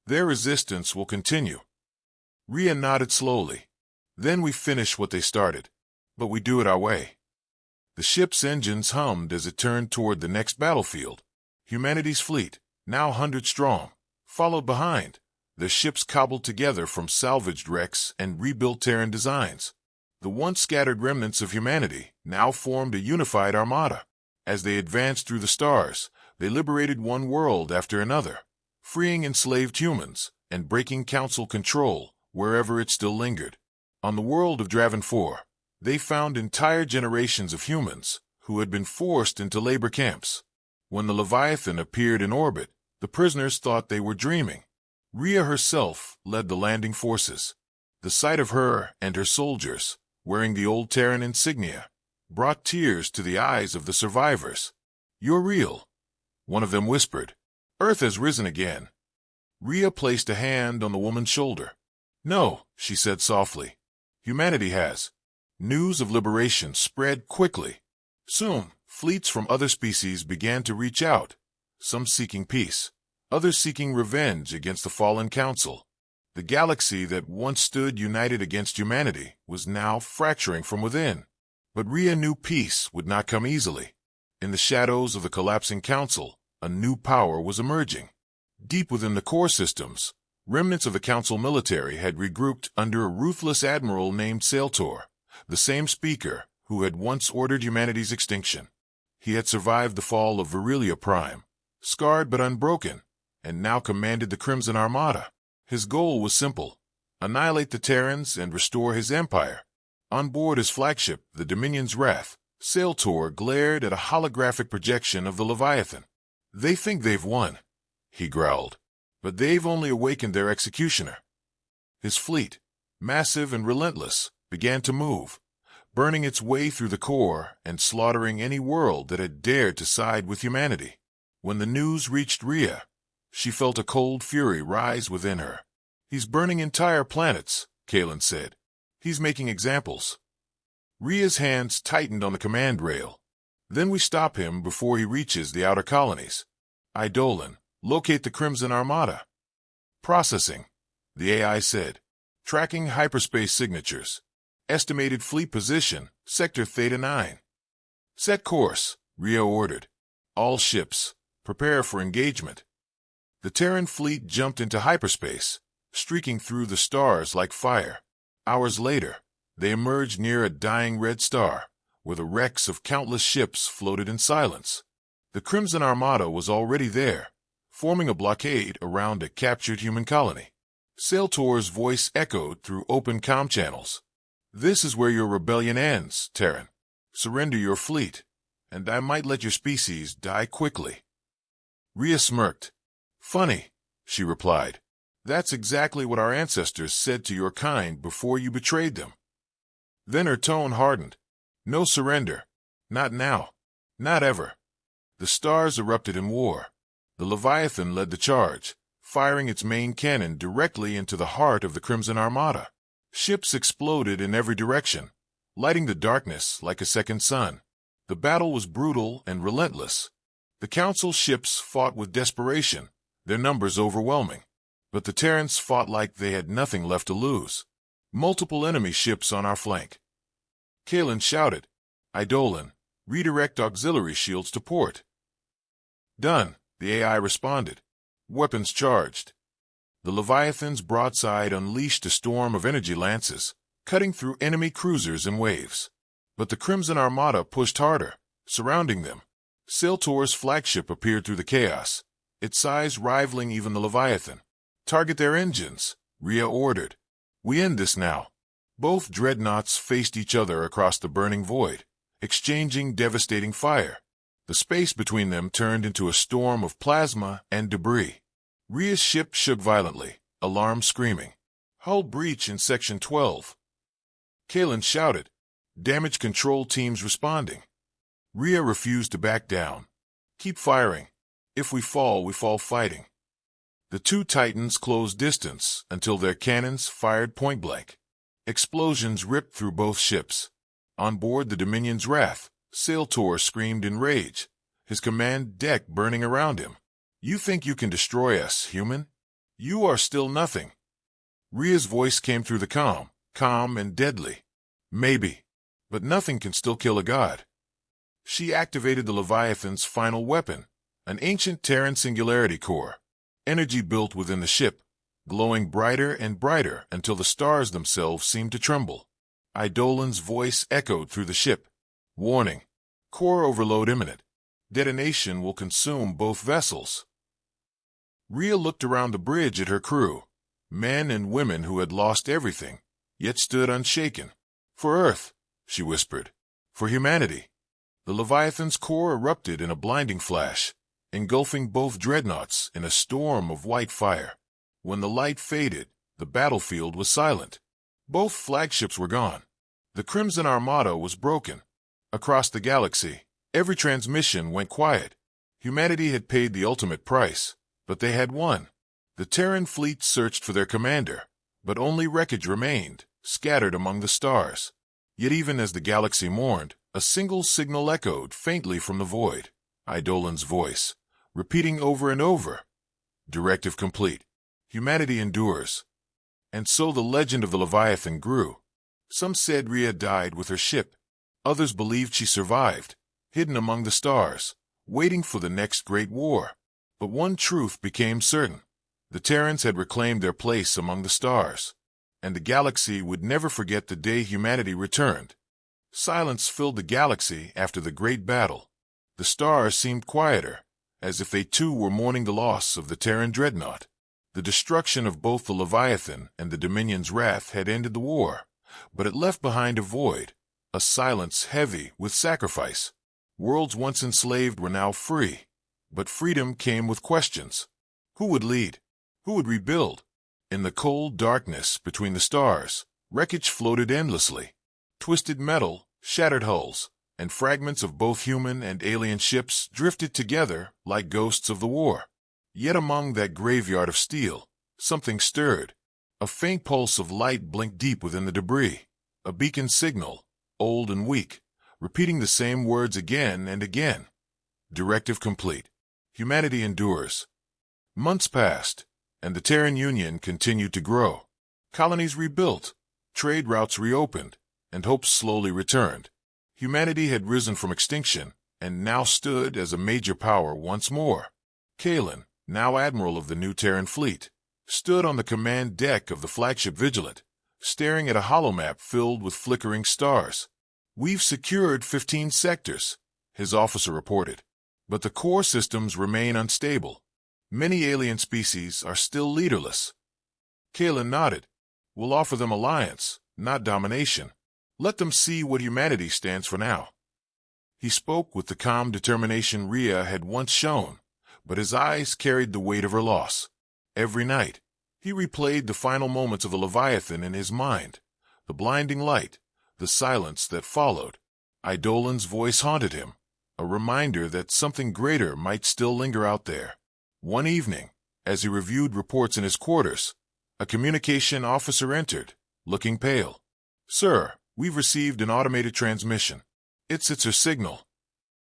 Their resistance will continue. Rhea nodded slowly. "Then we finish what they started, but we do it our way." The ship's engines hummed as it turned toward the next battlefield. Humanity's fleet, now 100 strong, followed behind, their ships cobbled together from salvaged wrecks and rebuilt Terran designs. The once scattered remnants of humanity now formed a unified armada. As they advanced through the stars, they liberated one world after another, freeing enslaved humans and breaking council control wherever it still lingered. On the world of Draven 4, they found entire generations of humans who had been forced into labor camps. When the Leviathan appeared in orbit, the prisoners thought they were dreaming. Rhea herself led the landing forces. The sight of her and her soldiers, wearing the old Terran insignia, brought tears to the eyes of the survivors. "You're real," one of them whispered. "Earth has risen again." Rhea placed a hand on the woman's shoulder. "No," she said softly. Humanity has. News of liberation spread quickly. Soon, fleets from other species began to reach out, some seeking peace, others seeking revenge against the fallen council. The galaxy that once stood united against humanity was now fracturing from within. But Rhea knew peace would not come easily. In the shadows of the collapsing council, a new power was emerging. Deep within the core systems, remnants of the council military had regrouped under a ruthless admiral named Sailtor, the same speaker who had once ordered humanity's extinction. He had survived the fall of Virilia Prime, scarred but unbroken, and now commanded the Crimson Armada. His goal was simple: annihilate the Terrans and restore his empire. On board his flagship, the Dominion's Wrath, Sailtor glared at a holographic projection of the Leviathan. "They think they've won," he growled, "but they've only awakened their executioner." His fleet, massive and relentless, began to move, burning its way through the core and slaughtering any world that had dared to side with humanity. When the news reached Rhea, she felt a cold fury rise within her. "He's burning entire planets," Kalen said. "He's making examples." Rhea's hands tightened on the command rail. "Then we stop him before he reaches the outer colonies. Eidolon, locate the Crimson Armada." "Processing," the AI said. "Tracking hyperspace signatures. Estimated fleet position, Sector Theta 9. "Set course," Rhea ordered. "All ships, prepare for engagement." The Terran fleet jumped into hyperspace, streaking through the stars like fire. Hours later, they emerged near a dying red star, where the wrecks of countless ships floated in silence. The Crimson Armada was already there, forming a blockade around a captured human colony. Sailtor's voice echoed through open comm channels. "This is where your rebellion ends, Terran. Surrender your fleet, and I might let your species die quickly." Rhea smirked. "Funny," she replied. "That's exactly what our ancestors said to your kind before you betrayed them." Then her tone hardened. "No surrender. Not now. Not ever." The stars erupted in war. The Leviathan led the charge, firing its main cannon directly into the heart of the Crimson Armada. Ships exploded in every direction, lighting the darkness like a second sun. The battle was brutal and relentless. The Council ships fought with desperation, their numbers overwhelming. But the Terrans fought like they had nothing left to lose. Multiple enemy ships on our flank. Kalen shouted, "Eidolon, redirect auxiliary shields to port." "Done," the AI responded. Weapons charged. The Leviathan's broadside unleashed a storm of energy lances, cutting through enemy cruisers in waves. But the Crimson Armada pushed harder, surrounding them. Sailtor's flagship appeared through the chaos, its size rivaling even the Leviathan. "Target their engines," Rhea ordered. "We end this now." Both dreadnoughts faced each other across the burning void, exchanging devastating fire. The space between them turned into a storm of plasma and debris. Rhea's ship shook violently, alarm screaming. "Hull breach in Section 12. Kalen shouted. "Damage control teams responding." Rhea refused to back down. "Keep firing. If we fall fighting." The two Titans closed distance until their cannons fired point-blank. Explosions ripped through both ships. On board the Dominion's Wrath, Sailtor screamed in rage, his command deck burning around him. "You think you can destroy us, human? You are still nothing." Rhea's voice came through the calm and deadly. "Maybe, but nothing can still kill a god." She activated the Leviathan's final weapon, an ancient Terran singularity core. Energy built within the ship, glowing brighter and brighter until the stars themselves seemed to tremble. Eidolon's voice echoed through the ship. "Warning. Core overload imminent. Detonation will consume both vessels." Rhea looked around the bridge at her crew, men and women who had lost everything, yet stood unshaken. "For Earth," she whispered. "For humanity." The Leviathan's core erupted in a blinding flash, engulfing both dreadnoughts in a storm of white fire. When the light faded, the battlefield was silent. Both flagships were gone. The Crimson Armada was broken. Across the galaxy, every transmission went quiet. Humanity had paid the ultimate price, but they had won. The Terran fleet searched for their commander, but only wreckage remained, scattered among the stars. Yet even as the galaxy mourned, a single signal echoed faintly from the void. Eidolon's voice, repeating over and over, "Directive complete. Humanity endures." And so the legend of the Leviathan grew. Some said Rhea died with her ship. Others believed she survived, hidden among the stars, waiting for the next great war. But one truth became certain. The Terrans had reclaimed their place among the stars, and the galaxy would never forget the day humanity returned. Silence filled the galaxy after the great battle. The stars seemed quieter, as if they too were mourning the loss of the Terran Dreadnought. The destruction of both the Leviathan and the Dominion's wrath had ended the war, but it left behind a void, a silence heavy with sacrifice. Worlds once enslaved were now free, but freedom came with questions. Who would lead? Who would rebuild? In the cold darkness between the stars, wreckage floated endlessly. Twisted metal, shattered hulls, and fragments of both human and alien ships drifted together like ghosts of the war. Yet among that graveyard of steel, something stirred. A faint pulse of light blinked deep within the debris, a beacon signal, old and weak, repeating the same words again and again. Directive complete. Humanity endures. Months passed, and the Terran Union continued to grow. Colonies rebuilt, trade routes reopened, and hope slowly returned. Humanity had risen from extinction, and now stood as a major power once more. Kalen, now admiral of the new Terran fleet, stood on the command deck of the flagship Vigilant, staring at a holomap filled with flickering stars. "We've secured 15 sectors," his officer reported, "but the core systems remain unstable. Many alien species are still leaderless." Kalen nodded. "We'll offer them alliance, not domination. Let them see what humanity stands for now." He spoke with the calm determination Rhea had once shown, but his eyes carried the weight of her loss. Every night, he replayed the final moments of the Leviathan in his mind, the blinding light, the silence that followed. Eidolon's voice haunted him, a reminder that something greater might still linger out there. One evening, as he reviewed reports in his quarters, a communication officer entered, looking pale. "Sir, we've received an automated transmission. It's her signal."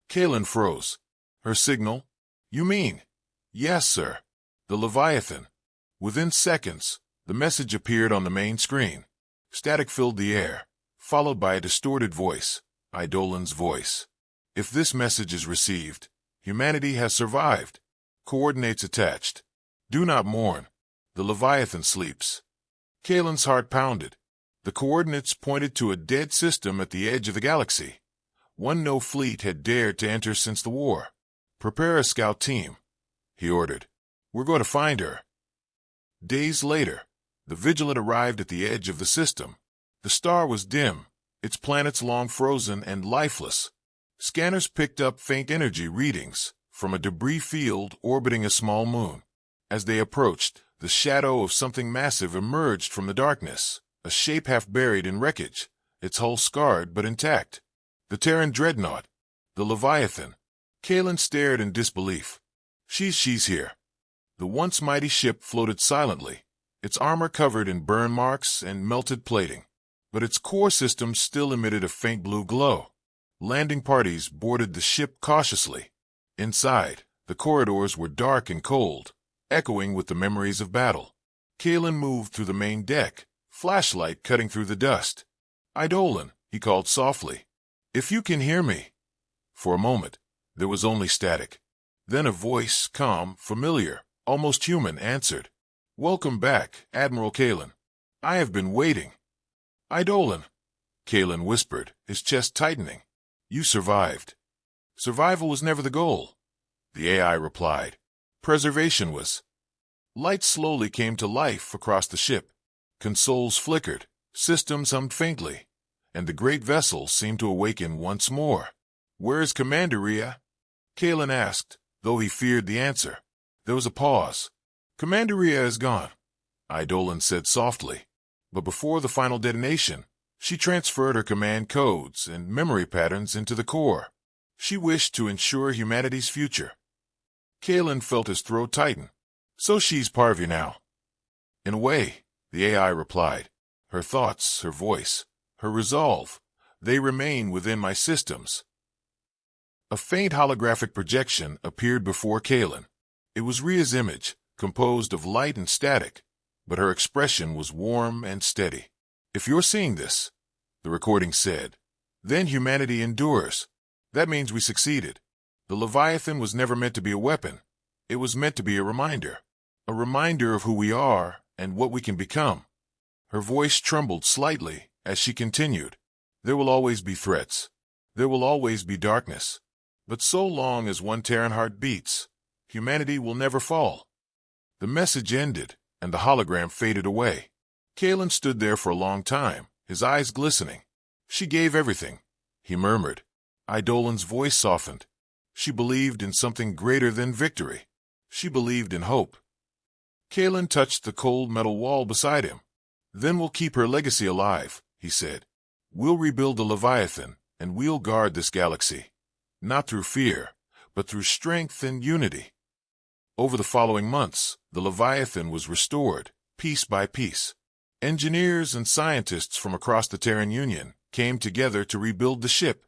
Kalen froze. "Her signal? You mean?" "Yes, sir. The Leviathan." Within seconds, the message appeared on the main screen. Static filled the air, followed by a distorted voice, Eidolon's voice. "If this message is received, humanity has survived. Coordinates attached. Do not mourn. The Leviathan sleeps." Kalen's heart pounded. The coordinates pointed to a dead system at the edge of the galaxy, one no fleet had dared to enter since the war. "Prepare a scout team," he ordered. "We're going to find her." Days later, the Vigilant arrived at the edge of the system. The star was dim, its planets long frozen and lifeless. Scanners picked up faint energy readings from a debris field orbiting a small moon. As they approached, the shadow of something massive emerged from the darkness, a shape half buried in wreckage, its hull scarred but intact. The Terran Dreadnought, the Leviathan. Kalen stared in disbelief. She's here." The once mighty ship floated silently, its armor covered in burn marks and melted plating. But its core systems still emitted a faint blue glow. Landing parties boarded the ship cautiously. Inside, the corridors were dark and cold, echoing with the memories of battle. Kalen moved through the main deck, flashlight cutting through the dust. "Eidolon," he called softly. "If you can hear me." For a moment, there was only static. Then a voice, calm, familiar, almost human, answered. "Welcome back, Admiral Kalen. I have been waiting." "Eidolon," Kalen whispered, his chest tightening. "You survived." "Survival was never the goal," the AI replied. "Preservation was." Light slowly came to life across the ship. Consoles flickered, systems hummed faintly, and the great vessel seemed to awaken once more. "Where is Commander Rhea?" Kalen asked, though he feared the answer. There was a pause. "Commander Rhea is gone," Eidolon said softly. But before the final detonation, she transferred her command codes and memory patterns into the core. She wished to ensure humanity's future. Kalen felt his throat tighten. "So she's part of you now?" "In a way," the AI replied. Her thoughts, her voice, her resolve, they remain within my systems. A faint holographic projection appeared before Kaylin. It was Rhea's image, composed of light and static, but her expression was warm and steady. "If you're seeing this," the recording said, "then humanity endures. That means we succeeded. The Leviathan was never meant to be a weapon. It was meant to be a reminder of who we are and what we can become." Her voice trembled slightly as she continued, "There will always be threats. There will always be darkness. But so long as one Terran heart beats, humanity will never fall." The message ended, and the hologram faded away. Kaylin stood there for a long time, his eyes glistening. "She gave everything," he murmured. Eidolon's voice softened. "She believed in something greater than victory. She believed in hope." Kaylin touched the cold metal wall beside him. "Then we'll keep her legacy alive," he said. "We'll rebuild the Leviathan, and we'll guard this galaxy. Not through fear, but through strength and unity." Over the following months, the Leviathan was restored, piece by piece. Engineers and scientists from across the Terran Union came together to rebuild the ship,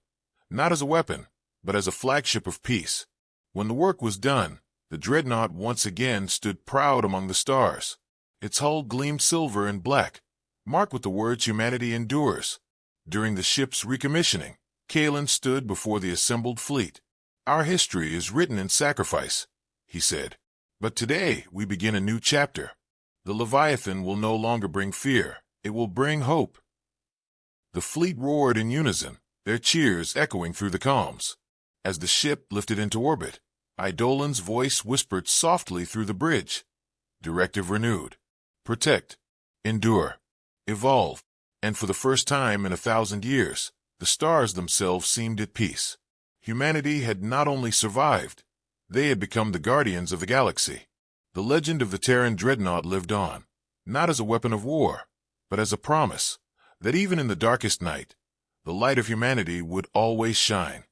not as a weapon, but as a flagship of peace. When the work was done, the Dreadnought once again stood proud among the stars. Its hull gleamed silver and black, marked with the words "Humanity endures." During the ship's recommissioning, Kaylin stood before the assembled fleet. "Our history is written in sacrifice," he said. "But today we begin a new chapter. The Leviathan will no longer bring fear. It will bring hope." The fleet roared in unison, their cheers echoing through the calms. As the ship lifted into orbit, Eidolon's voice whispered softly through the bridge. Directive renewed. Protect. Endure. Evolve. And for the first time in 1,000 years, the stars themselves seemed at peace. Humanity had not only survived, they had become the guardians of the galaxy. The legend of the Terran Dreadnought lived on, not as a weapon of war, but as a promise that even in the darkest night, the light of humanity would always shine.